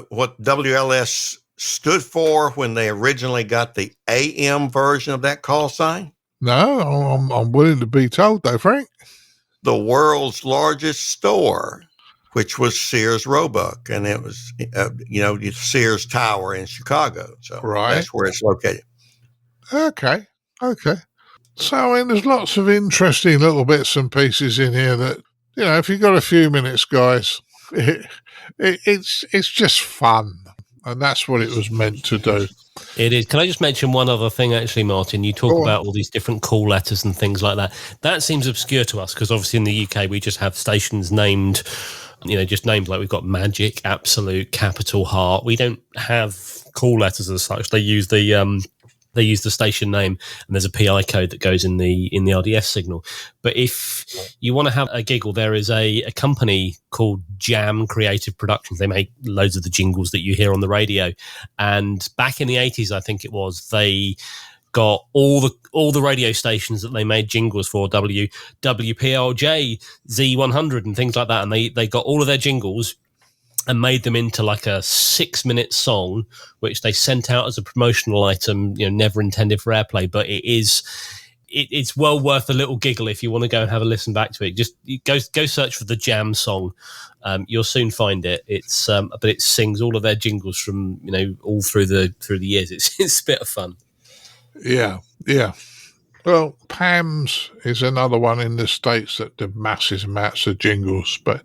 what WLS stood for when they originally got the AM version of that call sign? No, I'm willing to be told though, Frank. The world's largest store, which was Sears Roebuck, and it was the Sears Tower in Chicago. So that's where it's located. Okay. So there's lots of interesting little bits and pieces in here that, if you've got a few minutes, guys, it's just fun. And that's what it was meant to do. It is. Can I just mention one other thing, actually, Martin? You talk about all these different call letters and things like that. That seems obscure to us because obviously in the UK we just have stations named, just named like we've got Magic, Absolute, Capital, Heart. We don't have call letters as such. They use the station name, and there's a PI code that goes in the RDS signal. But if you want to have a giggle, there is a company called Jam Creative Productions. They make loads of the jingles that you hear on the radio. And back in the 80s, I think it was, they got all the radio stations that they made jingles for, WPLJ, Z100 and things like that. And they got all of their jingles and made them into like a 6-minute song, which they sent out as a promotional item, never intended for airplay. But it's well worth a little giggle if you want to go and have a listen back to it. Just go search for the Jam song. You'll soon find it. But it sings all of their jingles from all through the years. It's a bit of fun. Yeah. Well, Pam's is another one in the States that did massive amounts of jingles, but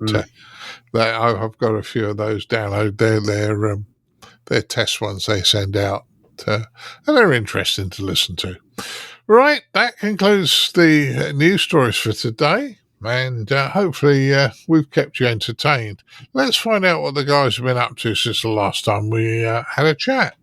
I've got a few of those download. They're test ones they send out, and they're interesting to listen to. Right, that concludes the news stories for today, and hopefully we've kept you entertained. Let's find out what the guys have been up to since the last time we had a chat.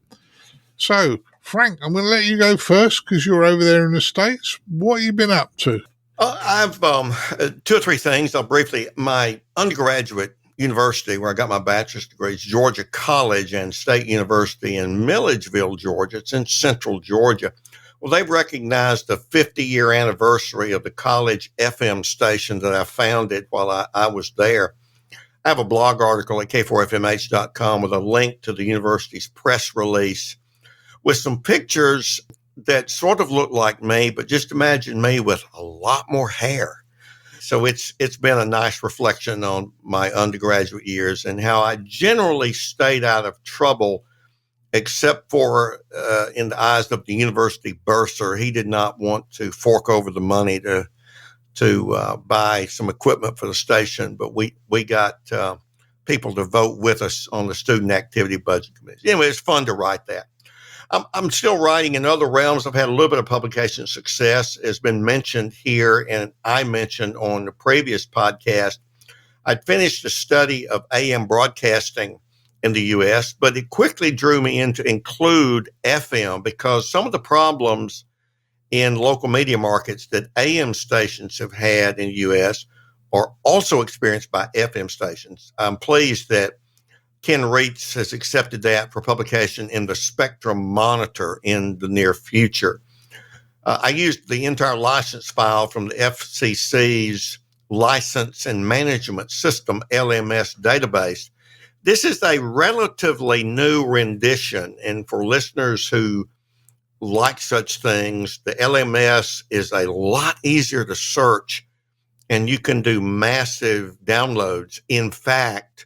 So, Frank, I'm going to let you go first because you're over there in the States. What have you been up to? I've 2 or 3 things. I'll briefly. My undergraduate university, where I got my bachelor's degree, is Georgia College and State University in Milledgeville, Georgia. It's in central Georgia. Well, they've recognized the 50-year anniversary of the college FM station that I founded while I was there. I have a blog article at k4fmh.com with a link to the university's press release with some pictures that sort of look like me, but just imagine me with a lot more hair. So it's been a nice reflection on my undergraduate years and how I generally stayed out of trouble, except for in the eyes of the university bursar. He did not want to fork over the money to buy some equipment for the station, but we got people to vote with us on the Student Activity Budget Committee. Anyway, it's fun to write that. I'm still writing in other realms. I've had a little bit of publication success. It's been mentioned here, and I mentioned on the previous podcast. I'd finished a study of AM broadcasting in the U.S., but it quickly drew me in to include FM because some of the problems in local media markets that AM stations have had in the U.S. are also experienced by FM stations. I'm pleased that Ken Reitz has accepted that for publication in the Spectrum Monitor in the near future. I used the entire license file from the FCC's License and Management System, LMS database. This is a relatively new rendition, and for listeners who like such things, the LMS is a lot easier to search, and you can do massive downloads. In fact,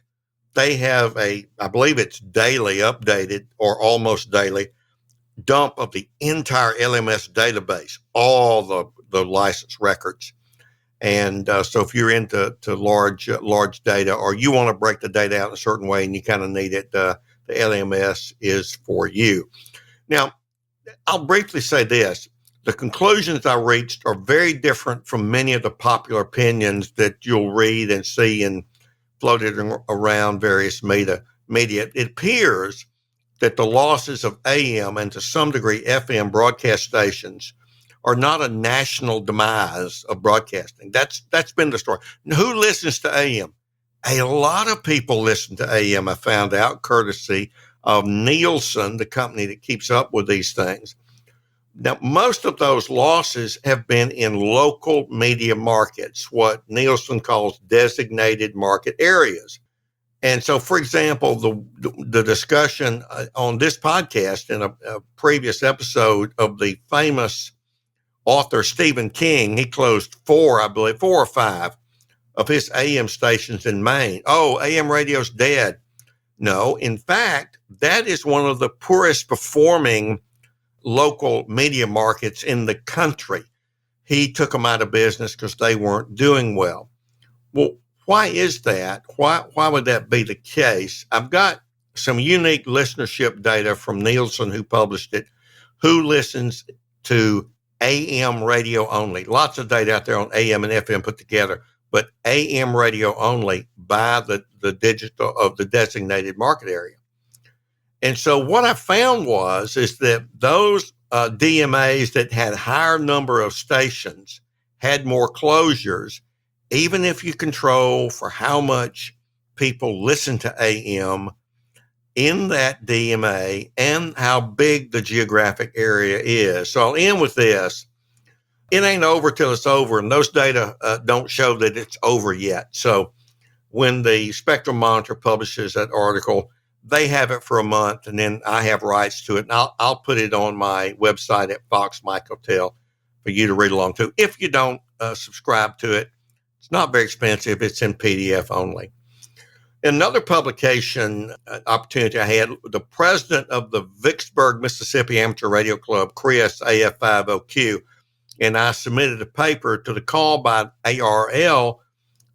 they have I believe it's daily updated or almost daily dump of the entire LMS database, all the license records. And so if you're into large data or you want to break the data out in a certain way and you kind of need it, the LMS is for you. Now, I'll briefly say this. The conclusions I reached are very different from many of the popular opinions that you'll read and see and floated around various media. It appears that the losses of AM and to some degree FM broadcast stations are not a national demise of broadcasting. That's been the story. Who listens to AM? A lot of people listen to AM, I found out, courtesy of Nielsen, the company that keeps up with these things. Now, most of those losses have been in local media markets, what Nielsen calls designated market areas. And so, for example, the discussion on this podcast in a previous episode of the famous author Stephen King, he closed 4 or 5 of his AM stations in Maine. Oh, AM radio's dead. No, in fact, that is one of the poorest performing local media markets in the country. He took them out of business because they weren't doing well. Well, why is that? Why would that be the case? I've got some unique listenership data from Nielsen, who published it, who listens to AM radio only. Lots of data out there on AM and FM put together, but AM radio only by the digital of the designated market area. And so what I found is that those DMAs that had higher number of stations had more closures, even if you control for how much people listen to AM in that DMA and how big the geographic area is. So I'll end with this. It ain't over till it's over, and those data don't show that it's over yet. So when the Spectrum Monitor publishes that article, they have it for a month, and then I have rights to it. And I'll put it on my website at Fox Mike Hotel for you to read along to. If you don't subscribe to it, it's not very expensive. It's in PDF only. Another publication opportunity I had, the president of the Vicksburg, Mississippi Amateur Radio Club, Chris, AF50Q, and I submitted a paper to the call by ARL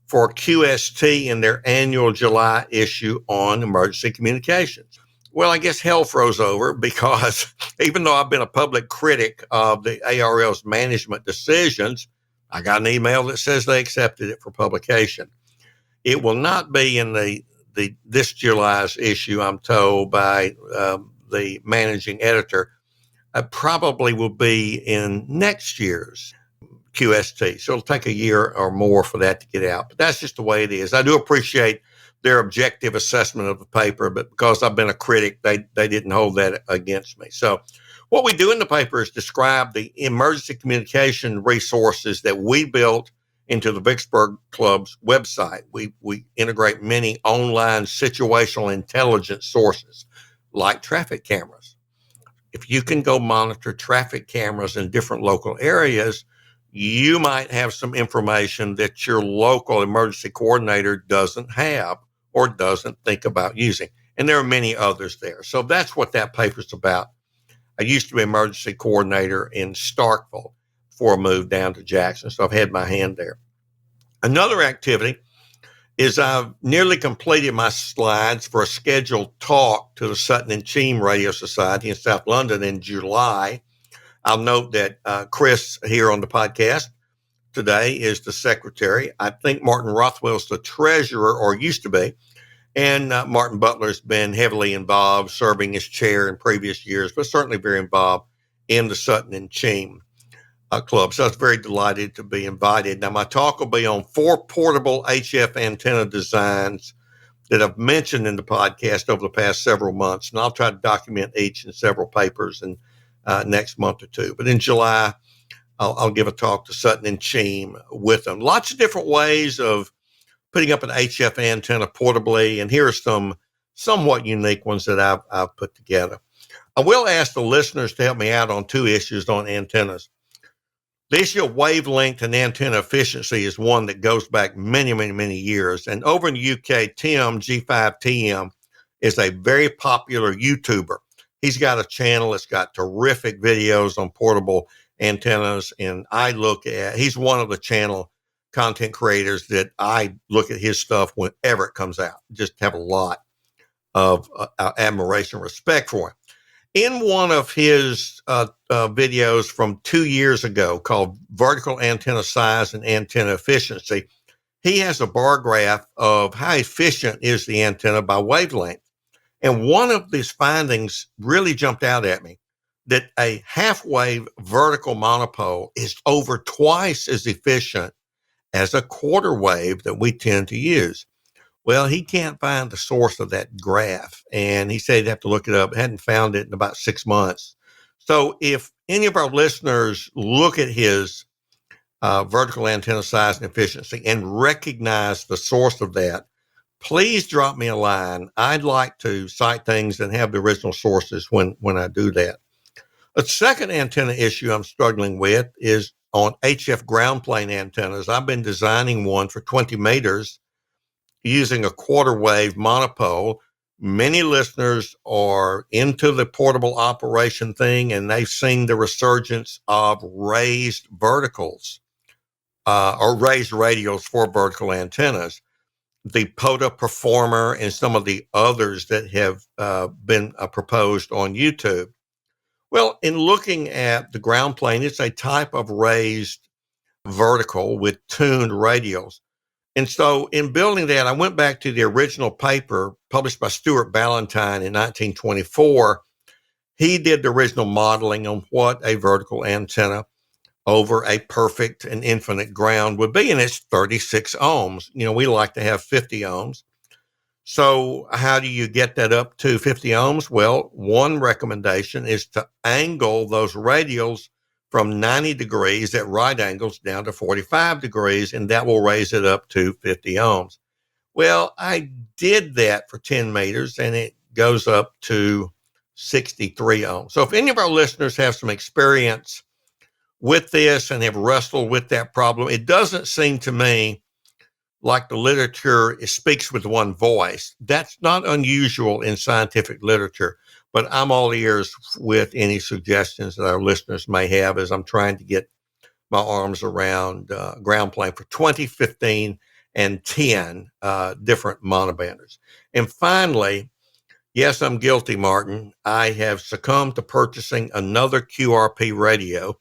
for QST in their annual July issue on emergency communications. Well, I guess hell froze over because even though I've been a public critic of the ARL's management decisions, I got an email that says they accepted it for publication. It will not be in this July's issue, I'm told by the managing editor. It probably will be in next year's QST. So it'll take a year or more for that to get out. But that's just the way it is. I do appreciate their objective assessment of the paper, but because I've been a critic, they didn't hold that against me. So what we do in the paper is describe the emergency communication resources that we built into the Vicksburg Club's website. We integrate many online situational intelligence sources like traffic cameras. If you can go monitor traffic cameras in different local areas, you might have some information that your local emergency coordinator doesn't have or doesn't think about using. And there are many others there. So that's what that paper's about. I used to be emergency coordinator in Starkville before I moved down to Jackson, so I've had my hand there. Another activity is I've nearly completed my slides for a scheduled talk to the Sutton and Cheam Radio Society in South London in July. I'll note that Chris here on the podcast today is the secretary. I think Martin Rothwell's the treasurer, or used to be. And Martin Butler's been heavily involved, serving as chair in previous years, but certainly very involved in the Sutton and Cheam Club. So I was very delighted to be invited. Now, my talk will be on 4 portable HF antenna designs that I've mentioned in the podcast over the past several months. And I'll try to document each in several papers in next month or two. But in July, I'll give a talk to Sutton and Cheam with them. Lots of different ways of putting up an HF antenna portably. And here are some somewhat unique ones that I've put together. I will ask the listeners to help me out on 2 issues on antennas. The issue of wavelength and antenna efficiency is one that goes back many, many, many years. And over in the UK, Tim, G5TM, is a very popular YouTuber. He's got a channel that's got terrific videos on portable antennas. And he's one of the channel content creators that I look at his stuff whenever it comes out. Just have a lot of admiration and respect for him. In one of his videos from 2 years ago called Vertical Antenna Size and Antenna Efficiency, he has a bar graph of how efficient is the antenna by wavelength. And one of these findings really jumped out at me, that a half-wave vertical monopole is over twice as efficient as a quarter wave that we tend to use. Well, he can't find the source of that graph, and he said he'd have to look it up. Hadn't found it in about 6 months. So if any of our listeners look at his vertical antenna size and efficiency and recognize the source of that, please drop me a line. I'd like to cite things and have the original sources when I do that. A second antenna issue I'm struggling with is on HF ground plane antennas. I've been designing one for 20 meters using a quarter wave monopole. Many listeners are into the portable operation thing, and they've seen the resurgence of raised verticals or raised radials for vertical antennas. The POTA Performer and some of the others that have been proposed on YouTube. Well, in looking at the ground plane, it's a type of raised vertical with tuned radials. And so in building that, I went back to the original paper published by Stuart Ballantyne in 1924. He did the original modeling on what a vertical antenna over a perfect and infinite ground would be, and it's 36 ohms. You know, we like to have 50 ohms. So how do you get that up to 50 ohms? Well, one recommendation is to angle those radials from 90 degrees at right angles down to 45 degrees, and that will raise it up to 50 ohms. Well, I did that for 10 meters, and it goes up to 63 ohms. So if any of our listeners have some experience with this and have wrestled with that problem, it doesn't seem to me like the literature speaks with one voice. That's not unusual in scientific literature. But I'm all ears with any suggestions that our listeners may have as I'm trying to get my arms around ground plane for 20, 15, and 10 different monobanders. And finally, yes, I'm guilty, Martin. I have succumbed to purchasing another QRP radio,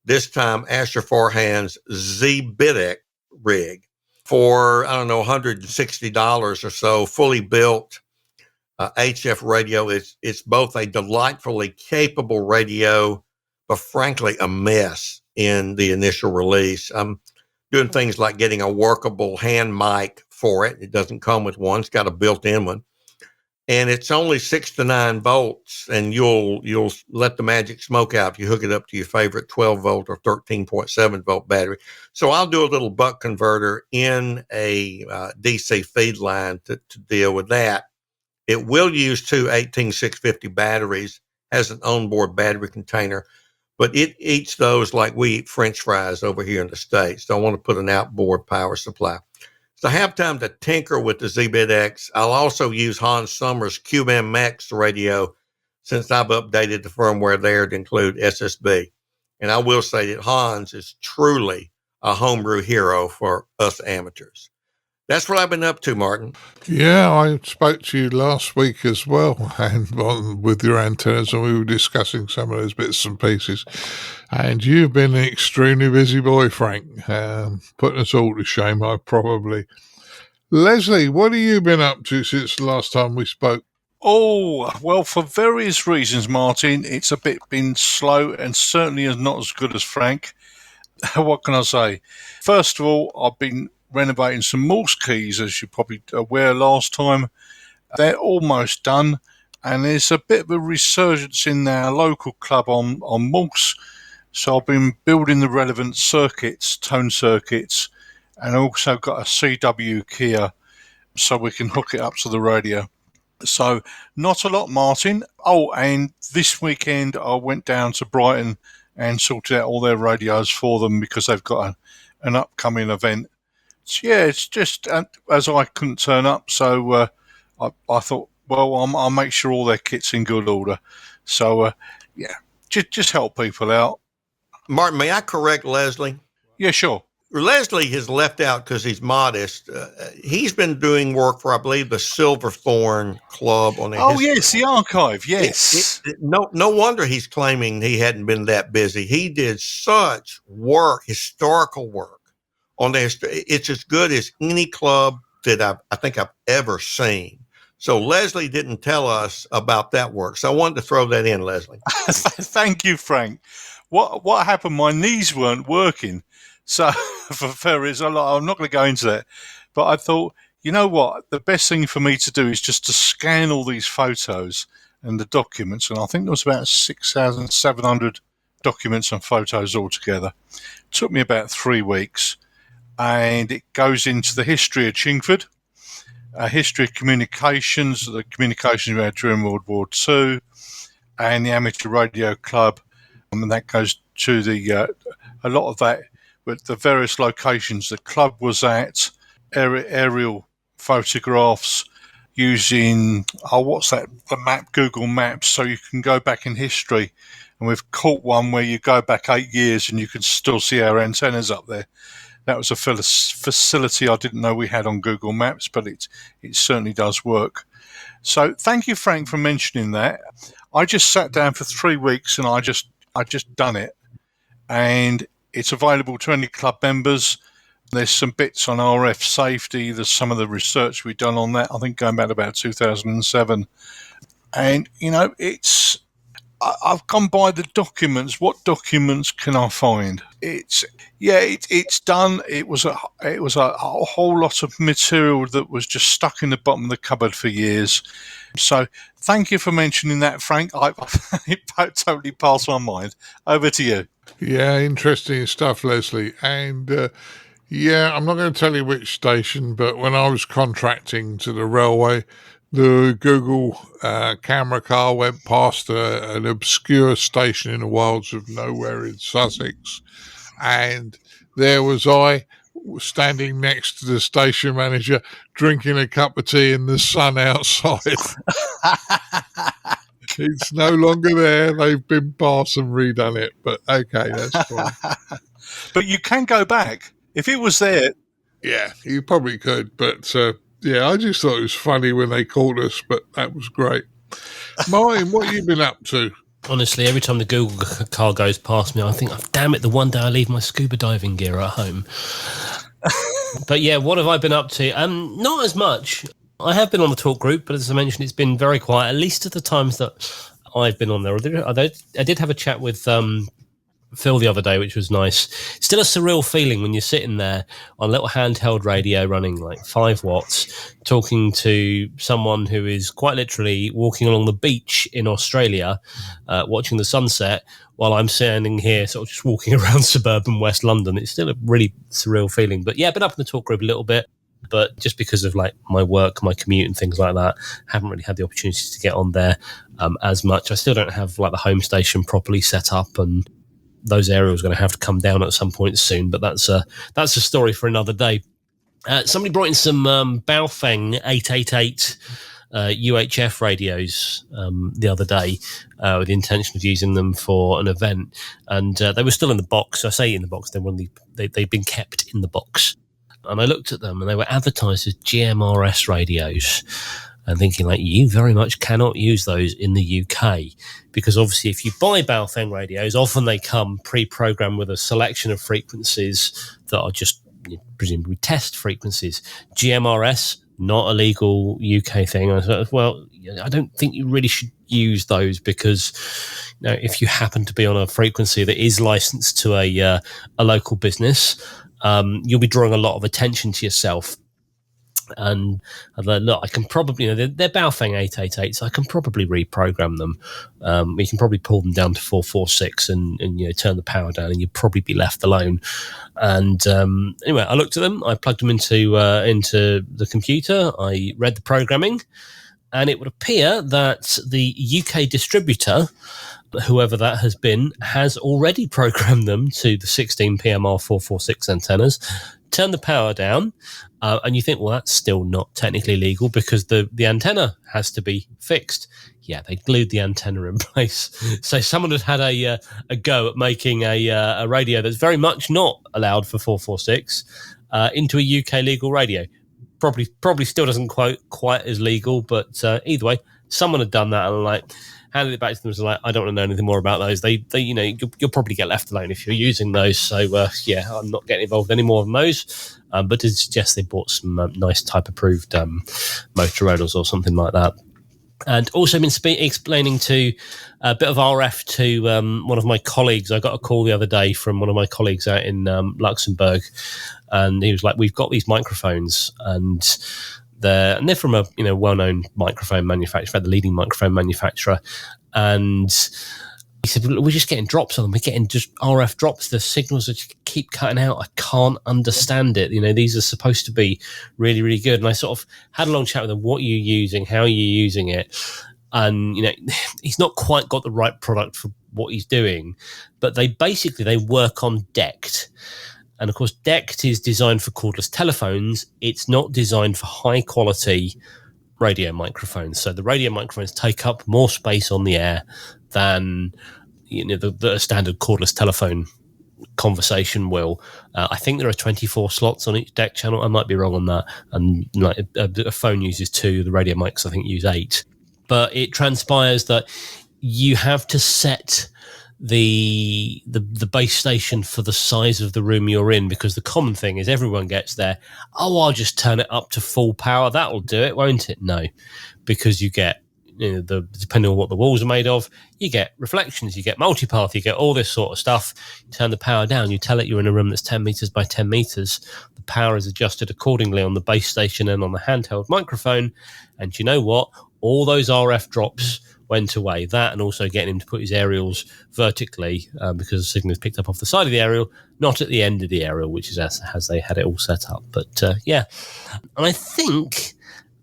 this time Asher Farhan's ZBIDEC rig for, $160 or so, fully built. HF radio. It's both a delightfully capable radio, but frankly, a mess in the initial release. I'm doing things like getting a workable hand mic for it. It doesn't come with one. It's got a built-in one. And it's only 6 to 9 volts, and you'll let the magic smoke out if you hook it up to your favorite 12 volt or 13.7 volt battery. So I'll do a little buck converter in a DC feed line to deal with that. It will use 2 18650 batteries, has an onboard battery container, but it eats those like we eat French fries over here in the States. So I want to put an outboard power supply. So I have time to tinker with the ZBIDEX. I'll also use Hans Sommer's QMX radio since I've updated the firmware there to include SSB. And I will say that Hans is truly a homebrew hero for us amateurs. That's what I've been up to, Martin. Yeah, I spoke to you last week as well, and with your antennas, and we were discussing some of those bits and pieces. And you've been an extremely busy boy, Frank, putting us all to shame, probably. Leslie, what have you been up to since the last time we spoke? Oh, well, for various reasons, Martin, it's a bit been slow and certainly is not as good as Frank. What can I say? First of all, I've been renovating some Morse keys, as you're probably aware last time. They're almost done, and there's a bit of a resurgence in our local club on Morse. So I've been building the relevant circuits, tone circuits, and also got a CW keyer so we can hook it up to the radio. So not a lot, Martin. Oh, and this weekend I went down to Brighton and sorted out all their radios for them because they've got an upcoming event. So, yeah, it's just as I couldn't turn up, so I thought, well, I'll make sure all their kit's in good order. So, yeah, just help people out. Martin, may I correct Leslie? Yeah, sure. Leslie has left out because he's modest. He's been doing work for, I believe, the Silverthorne Club on the. Oh, yes, the archive. Yes. No wonder he's claiming he hadn't been that busy. He did such work, historical work on the. It's as good as any club that I think I've ever seen. So Leslie didn't tell us about that work. So I wanted to throw that in, Leslie. Thank you, Frank. What happened? My knees weren't working. So for various, I'm not going to go into that, but I thought, you know what, the best thing for me to do is just to scan all these photos and the documents, and I think there was about 6,700 documents and photos altogether. It took me about 3 weeks, and it goes into the history of Chingford, history of communications, the communications we had during World War II, and the Amateur Radio Club, and that goes to the a lot of that. But the various locations the club was at, aerial photographs using, the map, Google Maps, so you can go back in history. And we've caught one where you go back 8 years and you can still see our antennas up there. That was a facility I didn't know we had on Google Maps, but it certainly does work. So thank you, Frank, for mentioning that. I just sat down for 3 weeks and I just done it. And it's available to any club members. There's some bits on RF safety. There's some of the research we've done on that, I think going back about 2007. And, you know, I've gone by the documents. What documents can I find? It's done. It was a whole lot of material that was just stuck in the bottom of the cupboard for years. So thank you for mentioning that, Frank. It totally passed my mind. Over to you. Yeah, interesting stuff, Leslie. And I'm not going to tell you which station, but when I was contracting to the railway, the Google camera car went past an obscure station in the wilds of nowhere in Sussex. And there was I standing next to the station manager drinking a cup of tea in the sun outside. It's no longer there. They've been past and redone it. But okay, that's fine. But you can go back. If it was there. Yeah, you probably could. But I just thought it was funny when they called us, but that was great. Martin, what have you been up to? Honestly, every time the Google car goes past me, I think, oh, damn it, the one day I leave my scuba diving gear at home. But yeah, what have I been up to? Not as much. I have been on the talk group, but as I mentioned, it's been very quiet, at least at the times that I've been on there. I did have a chat with Phil the other day, which was nice. Still a surreal feeling when you're sitting there on a little handheld radio running like 5 watts, talking to someone who is quite literally walking along the beach in Australia, watching the sunset, while I'm standing here sort of just walking around suburban West London. It's still a really surreal feeling. But yeah, I've been up in the talk group a little bit. But just because of like my work, my commute and things like that, haven't really had the opportunity to get on there as much. I still don't have like the home station properly set up, and those aerials are going to have to come down at some point soon. But that's a story for another day. Somebody brought in some Baofeng 888 UHF radios the other day with the intention of using them for an event, and they were still in the box. I say in the box; they've been kept in the box. And I looked at them and they were advertised as GMRS radios. And thinking, like, you very much cannot use those in the UK, because obviously if you buy Baofeng radios, often they come pre-programmed with a selection of frequencies that are just presumably test frequencies. GMRS, not a legal UK thing. I thought, well, I don't think you really should use those, because if you happen to be on a frequency that is licensed to a local business, you'll be drawing a lot of attention to yourself. And I thought, look, I can probably, they're Baofeng 888, so I can probably reprogram them. We can probably pull them down to 446 and turn the power down, and you'd probably be left alone. And anyway, I looked at them, I plugged them into the computer, I read the programming, and it would appear that the UK distributor, whoever that has been, has already programmed them to the 16 PMR 446 antennas, turn the power down, and you think, well, that's still not technically legal because the antenna has to be fixed. Yeah, they glued the antenna in place. So someone had a go at making a radio that's very much not allowed for 446 into a UK legal radio. Probably still doesn't quite as legal, but either way, someone had done that and handed it back to them and was like, I don't want to know anything more about those. They you'll probably get left alone if you're using those. So I'm not getting involved anymore in those. But to suggest they bought some nice type approved Motorola's or something like that. And also been explaining to a bit of RF to one of my colleagues. I got a call the other day from one of my colleagues out in Luxembourg, and he was like, "We've got these microphones, and they're from a well-known microphone manufacturer, the leading microphone manufacturer." And he said, "We're just getting drops on them. We're getting just RF drops. The signals just keep cutting out. I can't understand it. These are supposed to be really, really good." And I sort of had a long chat with him. What are you using? How are you using it? And, he's not quite got the right product for what he's doing, but they work on DECT. And of course, DECT is designed for cordless telephones. It's not designed for high quality radio microphones. So the radio microphones take up more space on the air than the standard cordless telephone conversation will. I think there are 24 slots on each DECT channel. I might be wrong on that. And a phone uses 2. The radio mics, I think, use 8. But it transpires that you have to set the base station for the size of the room you're in, because the common thing is everyone gets there, I'll just turn it up to full power, that'll do it, won't it? No, because you get depending on what the walls are made of, you get reflections, you get multipath, you get all this sort of stuff. You turn the power down, you tell it you're in a room that's 10 meters by 10 meters. The power is adjusted accordingly on the base station and on the handheld microphone. And you know what? All those RF drops went away. That, and also getting him to put his aerials vertically, because the signal is picked up off the side of the aerial, not at the end of the aerial, which is as they had it all set up. But and I think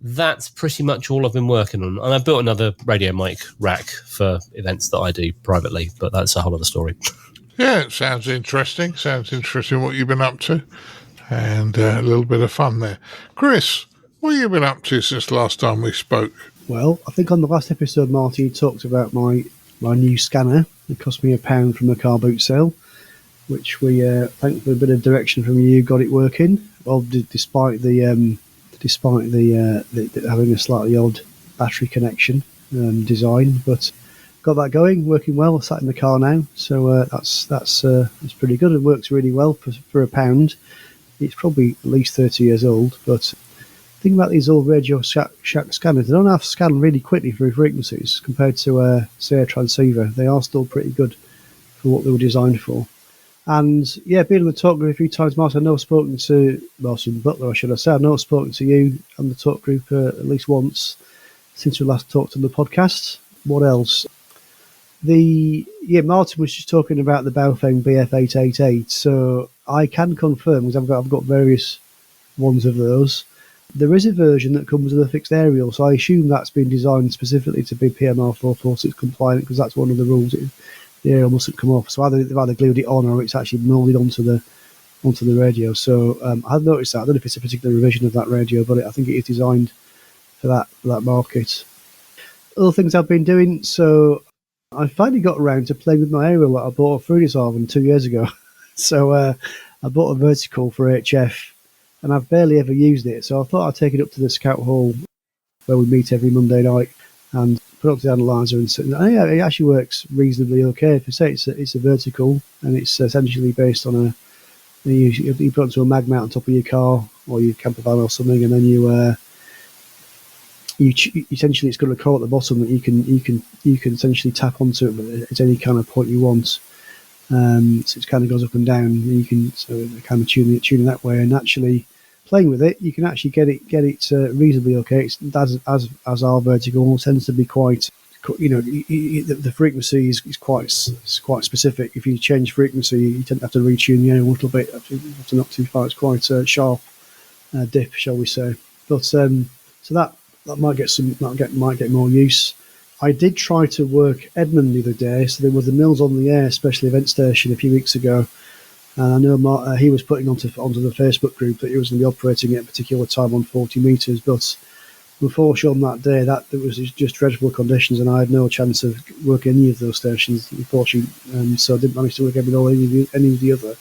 that's pretty much all I've been working on. And I built another radio mic rack for events that I do privately, but that's a whole other story. Yeah, it sounds interesting. Sounds interesting what you've been up to. And a little bit of fun there. Chris, what have you been up to since last time we spoke? Well, I think on the last episode, Marty talked about my new scanner. It cost me £1 from a car boot sale, which we, thanks for a bit of direction from you, got it working. Well, despite the having a slightly odd battery connection design, but got that going, working well. I sat in the car now, so that's pretty good. It works really well for £1. It's probably at least 30 years old, but think about these old Radio Shack scanners. They don't have to scan really quickly through frequencies compared to, say, a transceiver. They are still pretty good for what they were designed for. And, yeah, being on the talk group a few times, Martin, I know I've spoken to Martin Butler, I should have said. I know I've spoken to you on the talk group at least once since we last talked on the podcast. What else? Martin was just talking about the Baofeng BF888. So I can confirm, because I've got various ones of those. There is a version that comes with a fixed aerial, so I assume that's been designed specifically to be PMR 446 compliant, because that's one of the rules. The aerial mustn't come off. So they've either glued it on or it's actually moulded onto the radio. So I've noticed that. I don't know if it's a particular revision of that radio, but I think it is designed for that market. Other things I've been doing. So I finally got around to playing with my aerial that I bought off Friedrichshafen 2 years ago. So I bought a vertical for HF and I've barely ever used it. So I thought I'd take it up to the Scout Hall where we meet every Monday night and put it up to the analyzer and yeah, it actually works reasonably okay. If you say it's a vertical and it's essentially based on you put it onto a mag mount on top of your car or your camper van or something, and then you essentially it's got a core at the bottom that you can essentially tap onto it at any kind of point you want. So it kind of goes up and down, and you can kind of tune it that way. And actually playing with it, you can actually get it reasonably okay. It's as our vertical tends to be quite, the frequency is quite specific. If you change frequency, you tend to have to retune the air a little bit. You have to not too far. It's quite a sharp dip, shall we say? But so that might get more use. I did try to work Edmund the other day. So there was the Mills on the Air special event station a few weeks ago, and I know he was putting onto the Facebook group that he was going to be operating at a particular time on 40 metres. But unfortunately, on that day, it was just dreadful conditions, and I had no chance of working any of those stations. Unfortunately, so I didn't manage to work any of the other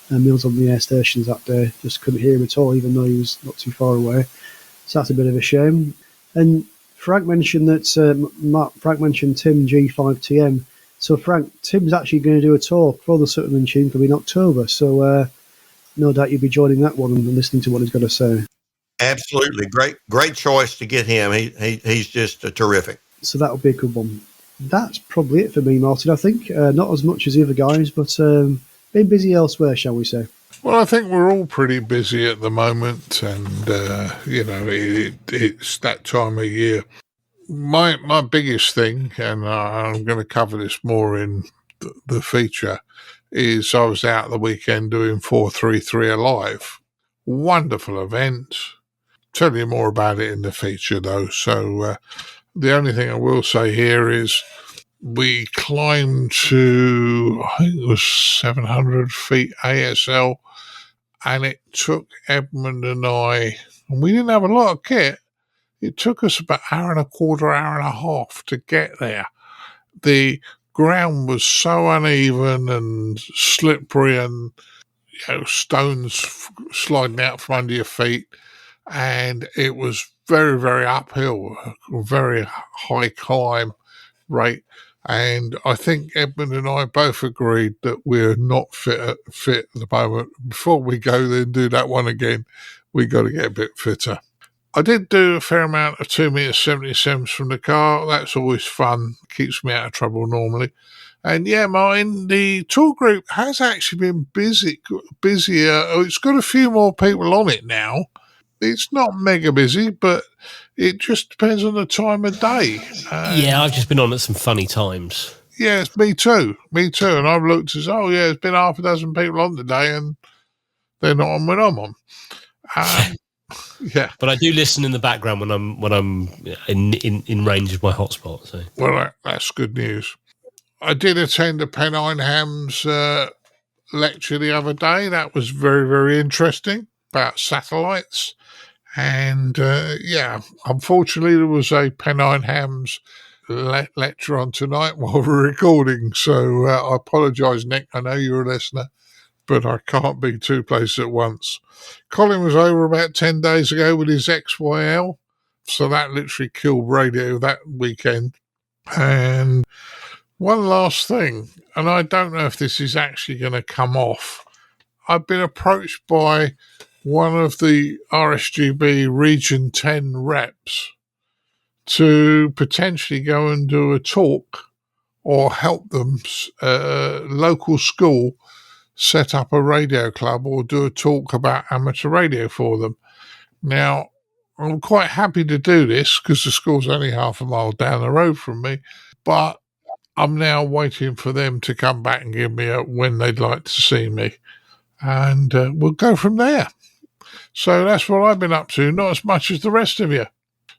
Mills on the Air stations that day. Just couldn't hear him at all, even though he was not too far away. So that's a bit of a shame. And Frank mentioned that Frank mentioned Tim G5TM. So Frank, Tim's actually going to do a talk for the Sutherland Tune Club in October. So no doubt you'll be joining that one and listening to what he's got to say. Absolutely, great choice to get him. He's just terrific. So that'll be a good one. That's probably it for me, Martin. I think not as much as the other guys, but been busy elsewhere, shall we say? Well, I think we're all pretty busy at the moment, and it's that time of year. My biggest thing, and I'm going to cover this more in the feature, is I was out the weekend doing 433 Alive. Wonderful event. Tell you more about it in the feature, though. So the only thing I will say here is we climbed to, I think it was 700 feet ASL, and it took Edmund and I, and we didn't have a lot of kit, it took us about an hour and a quarter, hour and a half to get there. The ground was so uneven and slippery, and stones sliding out from under your feet, and it was very, very uphill, a very high climb rate. And I think Edmund and I both agreed that we're not fit at the moment. Before we go then do that one again, we got to get a bit fitter. I did do a fair amount of 2m77s from the car. That's always fun. Keeps me out of trouble normally. And yeah, Martin, the tour group has actually been busier. It's got a few more people on it now. It's not mega busy, but it just depends on the time of day. Yeah, I've just been on at some funny times. Yes, me too. And I've looked as, there's been half a dozen people on today, and they're not on when I'm on. Yeah, but I do listen in the background when I'm in range of my hotspot. So well, that's good news. I did attend the Pennine Hams lecture the other day. That was very, very interesting about satellites. And unfortunately, there was a Pennine Hams lecture on tonight while we're recording. So I apologise, Nick. I know you're a listener, but I can't be two places at once. Colin was over about 10 days ago with his XYL. So that literally killed radio that weekend. And one last thing, and I don't know if this is actually going to come off. I've been approached by one of the RSGB Region 10 reps to potentially go and do a talk or help them, local school, set up a radio club or do a talk about amateur radio for them. Now, I'm quite happy to do this because the school's only half a mile down the road from me, but I'm now waiting for them to come back and give me when they'd like to see me. And we'll go from there. So that's what I've been up to, not as much as the rest of you.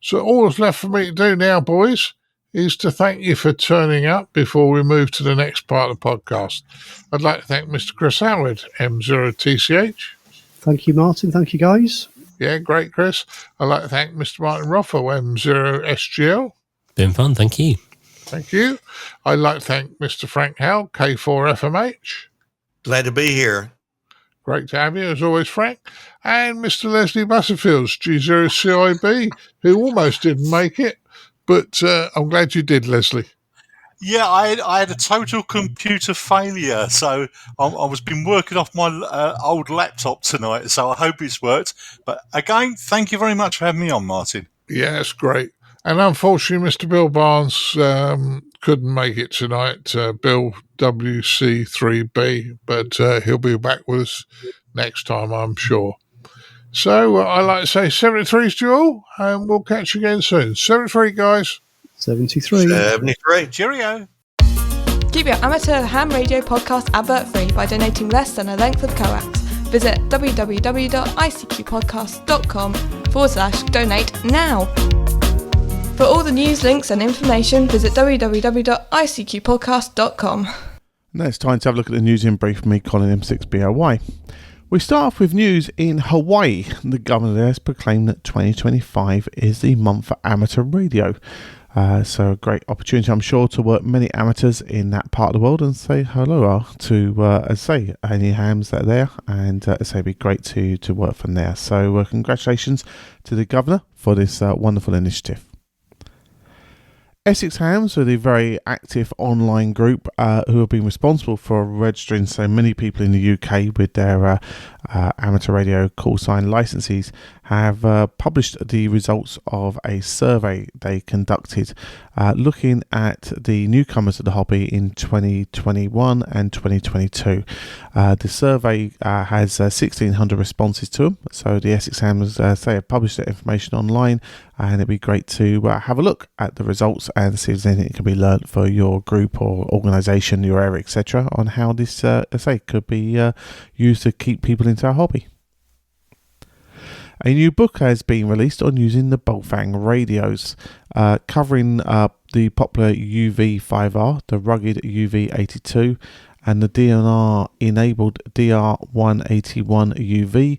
So all that's left for me to do now, boys, is to thank you for turning up before we move to the next part of the podcast. I'd like to thank Mr. Chris Howard, M0TCH. Thank you, Martin. Thank you, guys. Yeah, great, Chris. I'd like to thank Mr. Martin Ruffo, M0SGL. Been fun, thank you. Thank you. I'd like to thank Mr. Frank Howell, K4FMH. Glad to be here. Great to have you, as always, Frank. And Mr. Leslie Butterfields, G0CIB, who almost didn't make it, but I'm glad you did, Leslie. Yeah, I had a total computer failure, so I was been working off my old laptop tonight, so I hope it's worked. But again, thank you very much for having me on, Martin. Yeah, it's great. And unfortunately, Mr. Bill Barnes couldn't make it tonight, Bill WC3B, but he'll be back with us next time, I'm sure. So I'd like to say 73's to you all, and we'll catch you again soon. 73, guys. 73. 73. Cheerio. Keep your amateur ham radio podcast advert free by donating less than a length of coax. Visit www.icqpodcast.com/donate now. For all the news, links and information, visit www.icqpodcast.com. Now it's time to have a look at the news in brief from me, Colin M6BOY. We start off with news in Hawaii. The governor there has proclaimed that 2025 is the month for amateur radio. So a great opportunity, I'm sure, to work many amateurs in that part of the world and say hello to, any hams that are there, and it'd be great to work from there. So congratulations to the governor for this wonderful initiative. Essex Hams are the very active online group who have been responsible for registering so many people in the UK with their amateur radio call sign licenses, have published the results of a survey they conducted looking at the newcomers to the hobby in 2021 and 2022. The survey has 1,600 responses to them, so the Essex Hams have published that information online, and it'd be great to have a look at the results and see if there's anything that can be learnt for your group or organisation, your area, etc., on how this could be used to keep people into our hobby. A new book has been released on using the Baofeng radios, covering the popular UV5R, the rugged UV82, and the DNR-enabled DR181UV.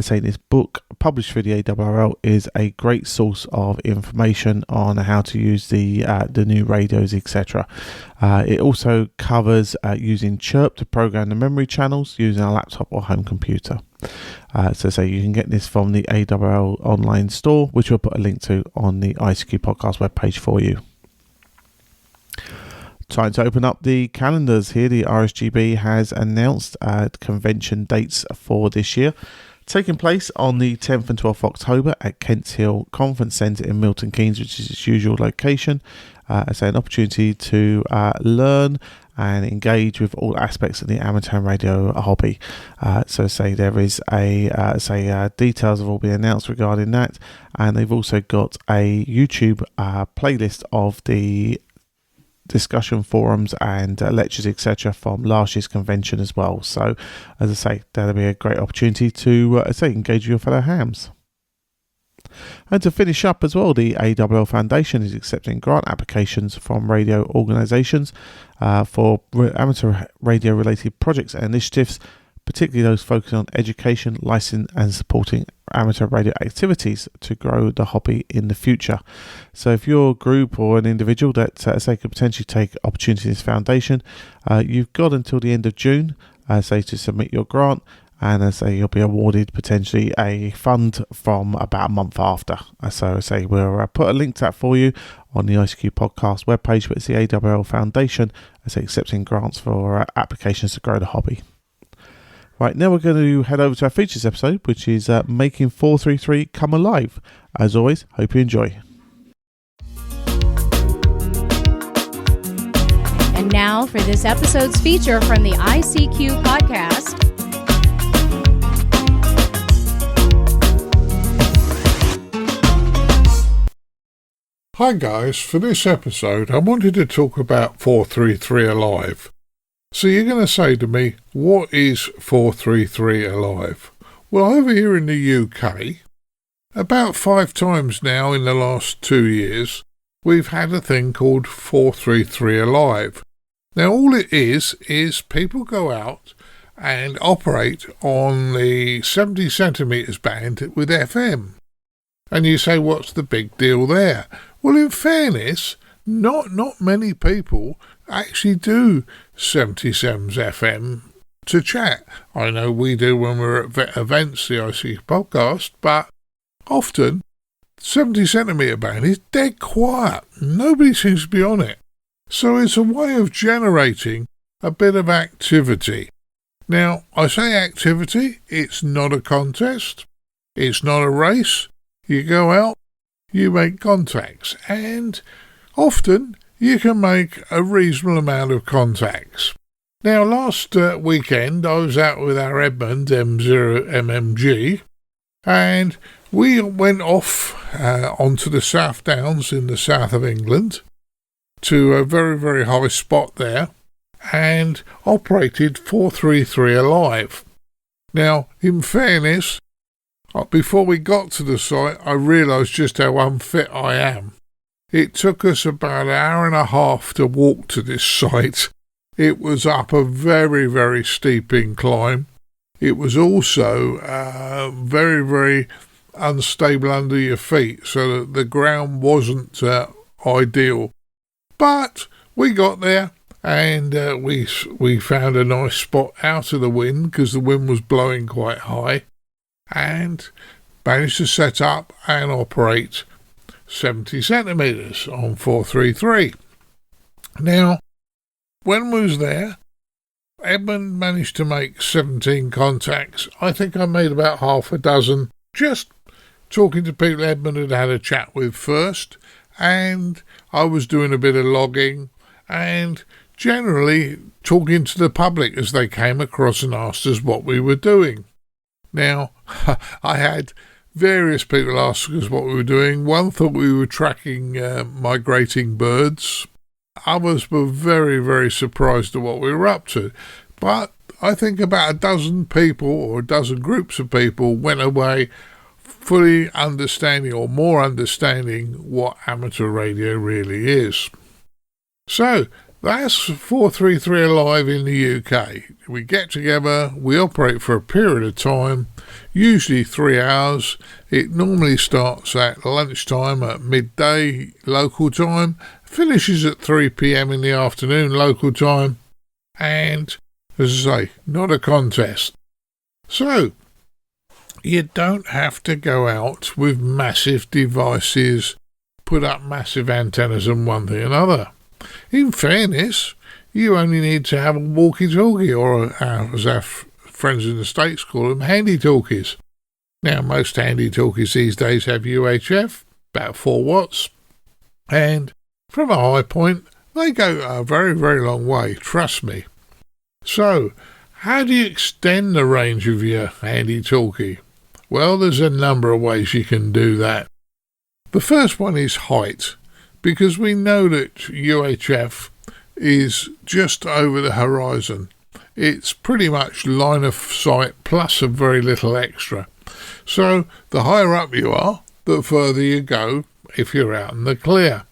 Saying this book, published through the ARRL, is a great source of information on how to use the new radios, etc. It also covers using Chirp to program the memory channels using a laptop or home computer. So you can get this from the ARRL online store, which we'll put a link to on the ICQ podcast webpage for you. Time to open up the calendars here. The RSGB has announced convention dates for this year, taking place on the 10th and 12th October at Kents Hill Conference Centre in Milton Keynes, which is its usual location. An opportunity to learn and engage with all aspects of the amateur radio hobby. There is details have all been announced regarding that, and they've also got a YouTube playlist of the discussion forums and lectures, etc., from last year's convention as well. So, as I say, that'll be a great opportunity to engage with your fellow hams. And to finish up as well, the ARRL Foundation is accepting grant applications from radio organisations for amateur radio related projects and initiatives, particularly those focusing on education, licensing and supporting amateur radio activities to grow the hobby in the future. So if you're a group or an individual that could potentially take opportunity in this foundation, you've got until the end of June to submit your grant, and you'll be awarded potentially a fund from about a month after. We'll put a link to that for you on the ICQ podcast webpage, but it's the ARRL Foundation accepting grants for applications to grow the hobby. Right, now we're going to head over to our features episode, which is Making 433 Come Alive. As always, hope you enjoy. And now for this episode's feature from the ICQ podcast. Hi guys, for this episode I wanted to talk about 433 Alive. So you're going to say to me, what is 433 Alive? Well, over here in the UK, about 5 times now in the last 2 years, we've had a thing called 433 Alive. Now all it is people go out and operate on the 70 centimetres band with FM. And you say, what's the big deal there? Well, in fairness, not many people actually do 77s FM to chat. I know we do when we're at events, the ICQ podcast, but often 70 centimetre band is dead quiet. Nobody seems to be on it. So it's a way of generating a bit of activity. Now, I say activity, it's not a contest, it's not a race. You go out, you make contacts, and often you can make a reasonable amount of contacts. Now, last weekend I was out with our Edmund M0MMG, and we went off onto the South Downs in the south of England to a very, very high spot there, and operated 433 Alive. Now, in fairness, before we got to the site, I realised just how unfit I am. It took us about an hour and a half to walk to this site. It was up a very, very steep incline. It was also very, very unstable under your feet, so that the ground wasn't ideal. But we got there, and we found a nice spot out of the wind, because the wind was blowing quite high, and managed to set up and operate 70 centimetres on 433. Now, when we was there, Edmund managed to make 17 contacts. I think I made about half a dozen, just talking to people Edmund had had a chat with first, and I was doing a bit of logging and generally talking to the public as they came across and asked us what we were doing. Now, I had various people ask us what we were doing. One thought we were tracking migrating birds. Others were very, very surprised at what we were up to. But I think about a dozen people or a dozen groups of people went away fully understanding or more understanding what amateur radio really is. So, that's 433 Alive in the UK. We get together, we operate for a period of time, usually 3 hours. It normally starts at lunchtime at midday local time, finishes at 3 p.m. in the afternoon local time, and, as I say, not a contest. So, you don't have to go out with massive devices, put up massive antennas and one thing and another. In fairness, you only need to have a walkie-talkie, or as our friends in the States call them, handy-talkies. Now, most handy-talkies these days have UHF, about 4 watts, and from a high point, they go a very, very long way, trust me. So, how do you extend the range of your handy-talkie? Well, there's a number of ways you can do that. The first one is height, because we know that UHF is just over the horizon. It's pretty much line of sight plus a very little extra. So the higher up you are, the further you go if you're out in the clear.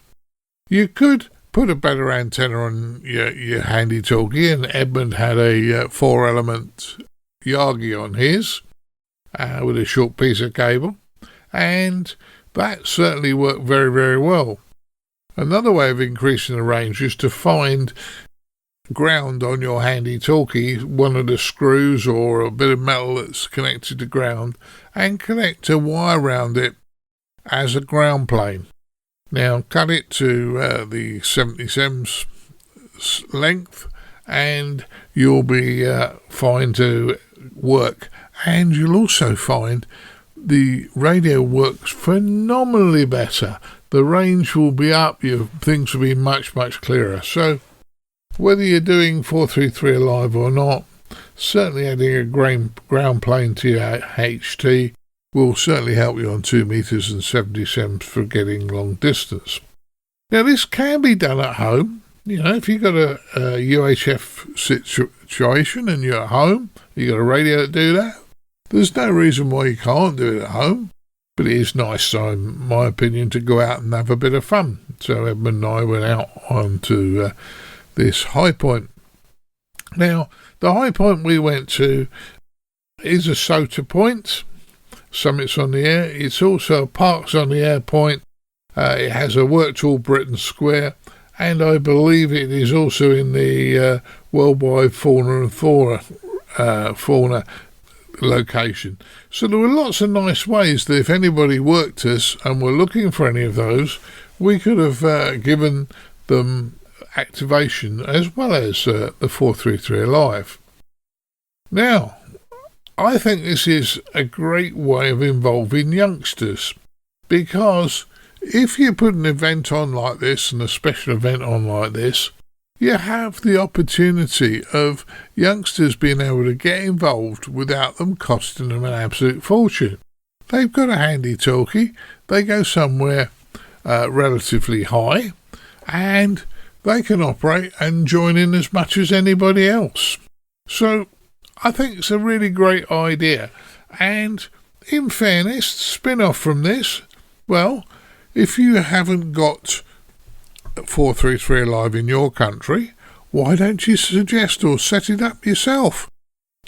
You could put a better antenna on your handy-talkie, and Edmund had a 4-element Yagi on his with a short piece of cable, and that certainly worked very, very well. Another way of increasing the range is to find ground on your handy-talkie, one of the screws or a bit of metal that's connected to ground, and connect a wire around it as a ground plane. Now cut it to the 70 cms length, and you'll be fine to work. And you'll also find the radio works phenomenally better. The range will be up, your things will be much, much clearer. So, whether you're doing 433 Alive or not, certainly adding a ground plane to your HT will certainly help you on 2 meters and 70 cms for getting long distance. Now, this can be done at home. You know, if you've got a UHF situation and you're at home, you've got a radio to do that, there's no reason why you can't do it at home. But it is nice, in my opinion, to go out and have a bit of fun. So Edmund and I went out onto this high point. Now, the high point we went to is a SOTA point. Summit's on the air. It's also a Parks on the air point. It has a Worktool Britain Square. And I believe it is also in the Worldwide Fauna and Flora fauna location. So there were lots of nice ways that if anybody worked us and were looking for any of those, we could have given them activation as well as the 433 Alive. Now, I think this is a great way of involving youngsters, because if you put an event on like this and a special event on like this, you have the opportunity of youngsters being able to get involved without them costing them an absolute fortune. They've got a handy talkie, they go somewhere relatively high, and they can operate and join in as much as anybody else. So I think it's a really great idea. And in fairness, spin-off from this, well, if you haven't got 433 Alive in your country, why don't you suggest or set it up yourself?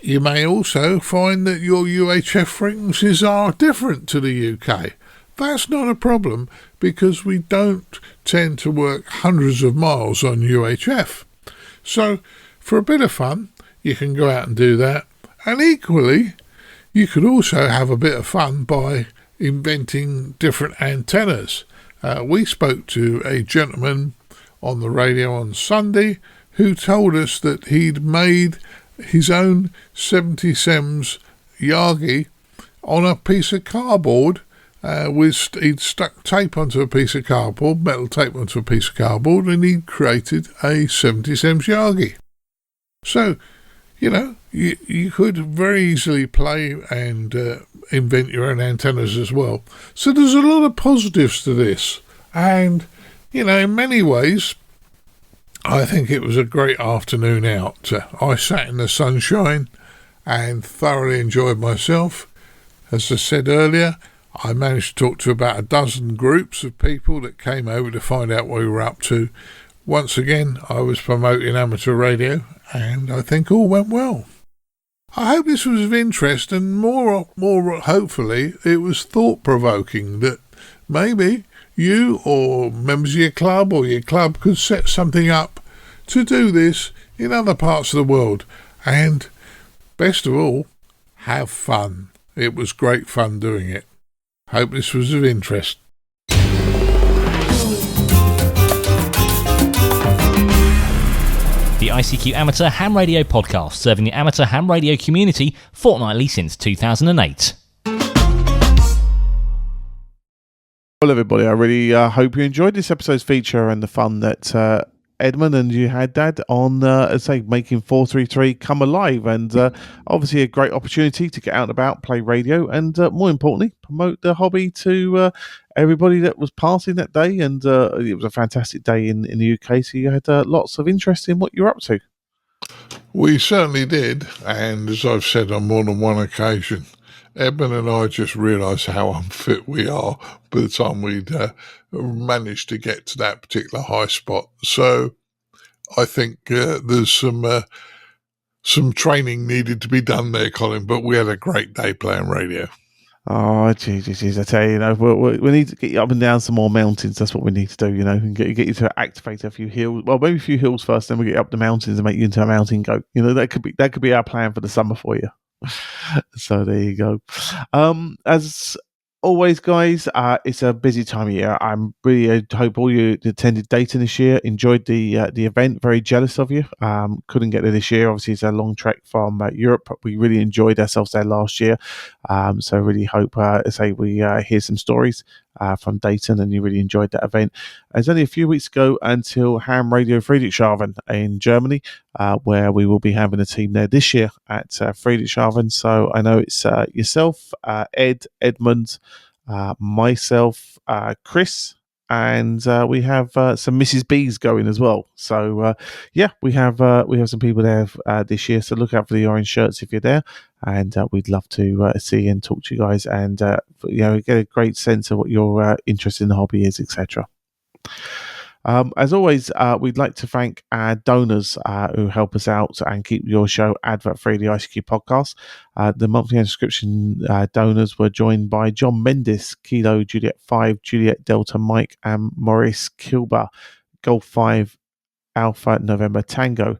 You may also find that your UHF frequencies are different to the UK. That's not a problem, because we don't tend to work hundreds of miles on UHF. So for a bit of fun, you can go out and do that. And equally, you could also have a bit of fun by inventing different antennas. We spoke to a gentleman on the radio on Sunday who told us that he'd made his own 70 SEMS Yagi on a piece of cardboard. He'd stuck tape onto a piece of cardboard, metal tape onto a piece of cardboard, and he'd created a 70 SEMS Yagi. So, you know, you could very easily play and invent your own antennas as well. So there's a lot of positives to this. And, you know, in many ways, I think it was a great afternoon out. I sat in the sunshine and thoroughly enjoyed myself. As I said earlier, I managed to talk to about a dozen groups of people that came over to find out what we were up to. Once again, I was promoting amateur radio, and I think all went well. I hope this was of interest, and more hopefully it was thought-provoking, that maybe you or members of your club could set something up to do this in other parts of the world. And best of all, have fun. It was great fun doing it. Hope this was of interest. The ICQ Amateur Ham Radio Podcast, serving the amateur ham radio community fortnightly since 2008. Well, everybody, I really hope you enjoyed this episode's feature and the fun that Edmund and you had, Dad, on, making 433 come alive. And obviously a great opportunity to get out and about, play radio, and more importantly, promote the hobby to everybody that was passing that day. And it was a fantastic day in the UK, so you had lots of interest in what you're up to. We certainly did. And as I've said on more than one occasion, Edmund and I just realised how unfit we are by the time we'd managed to get to that particular high spot. So I think there's some training needed to be done there, Colin, but we had a great day playing radio. Oh, geez, I tell you, we need to get you up and down some more mountains. That's what we need to do, and get you to activate a few hills. Well, maybe a few hills first, then we get you up the mountains and make you into a mountain goat. That could be our plan for the summer for you. So there you go. As always, guys, it's a busy time of year. I'm really hope all you attended Dayton this year enjoyed the event. Very jealous of you. Couldn't get there this year. Obviously, it's a long trek from Europe. We really enjoyed ourselves there last year. So really hope we hear some stories from Dayton, and you really enjoyed that event. It's only a few weeks ago until Ham Radio Friedrichshafen in Germany, where we will be having a team there this year at Friedrichshafen. So I know it's yourself, Ed, Edmund, myself, Chris, and we have some Mrs. B's going as well. So we have some people there this year. So look out for the orange shirts if you're there, and we'd love to see and talk to you guys, and get a great sense of what your interest in the hobby is, etc. As always, we'd like to thank our donors who help us out and keep your show advert-free, the ICQ podcast. The monthly subscription donors were joined by John Mendes, Kilo Juliet 5, Juliet Delta Mike, and Maurice Kilber, Golf 5, Alpha November Tango.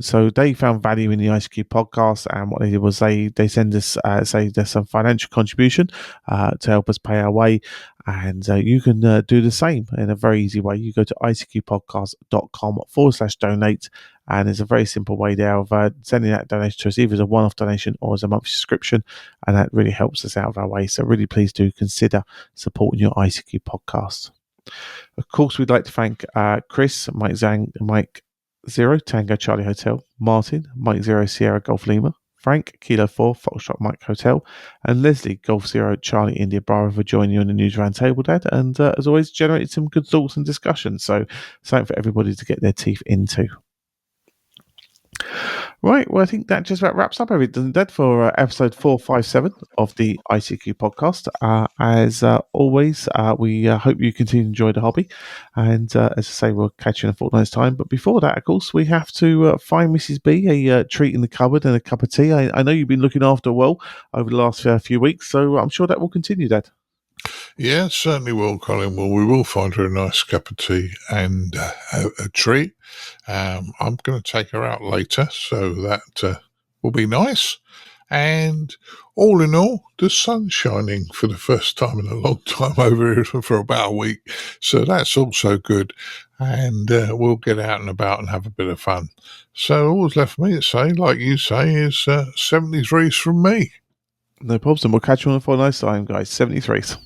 So they found value in the ICQ podcast, and what they did was they send us saved us some financial contribution to help us pay our way, and you can do the same in a very easy way. You go to icqpodcast.com/donate, and there's a very simple way there of sending that donation to us, either as a one-off donation or as a monthly subscription, and that really helps us out of our way. So really please do consider supporting your ICQ podcast. Of course, we'd like to thank Chris, Mike Zhang, Mike Zero, Tango Charlie Hotel, Martin, Mike Zero, Sierra Golf Lima, Frank, Kilo 4, Foxtrot Mike Hotel, and Leslie, Golf Zero, Charlie India Bravo for joining you on the News Roundtable, Dad. And as always, generated some good thoughts and discussion. So something for everybody to get their teeth into. Right, well, I think that just about wraps up everything, Dad, for episode 457 of the ICQ podcast. As always, we hope you continue to enjoy the hobby. And as I say, we'll catch you in a fortnight's time. But before that, of course, we have to find Mrs. B a treat in the cupboard and a cup of tea. I know you've been looking after well over the last few weeks, so I'm sure that will continue, Dad. Yeah, it certainly will, Colin. Well, we will find her a nice cup of tea and a treat. I'm going to take her out later, so that will be nice. And all in all, the sun's shining for the first time in a long time over here for about a week. So that's also good. And we'll get out and about and have a bit of fun. So all that's left for me to say, like you say, is 73s from me. No problems. And we'll catch you on a fortnight's time, guys. 73s.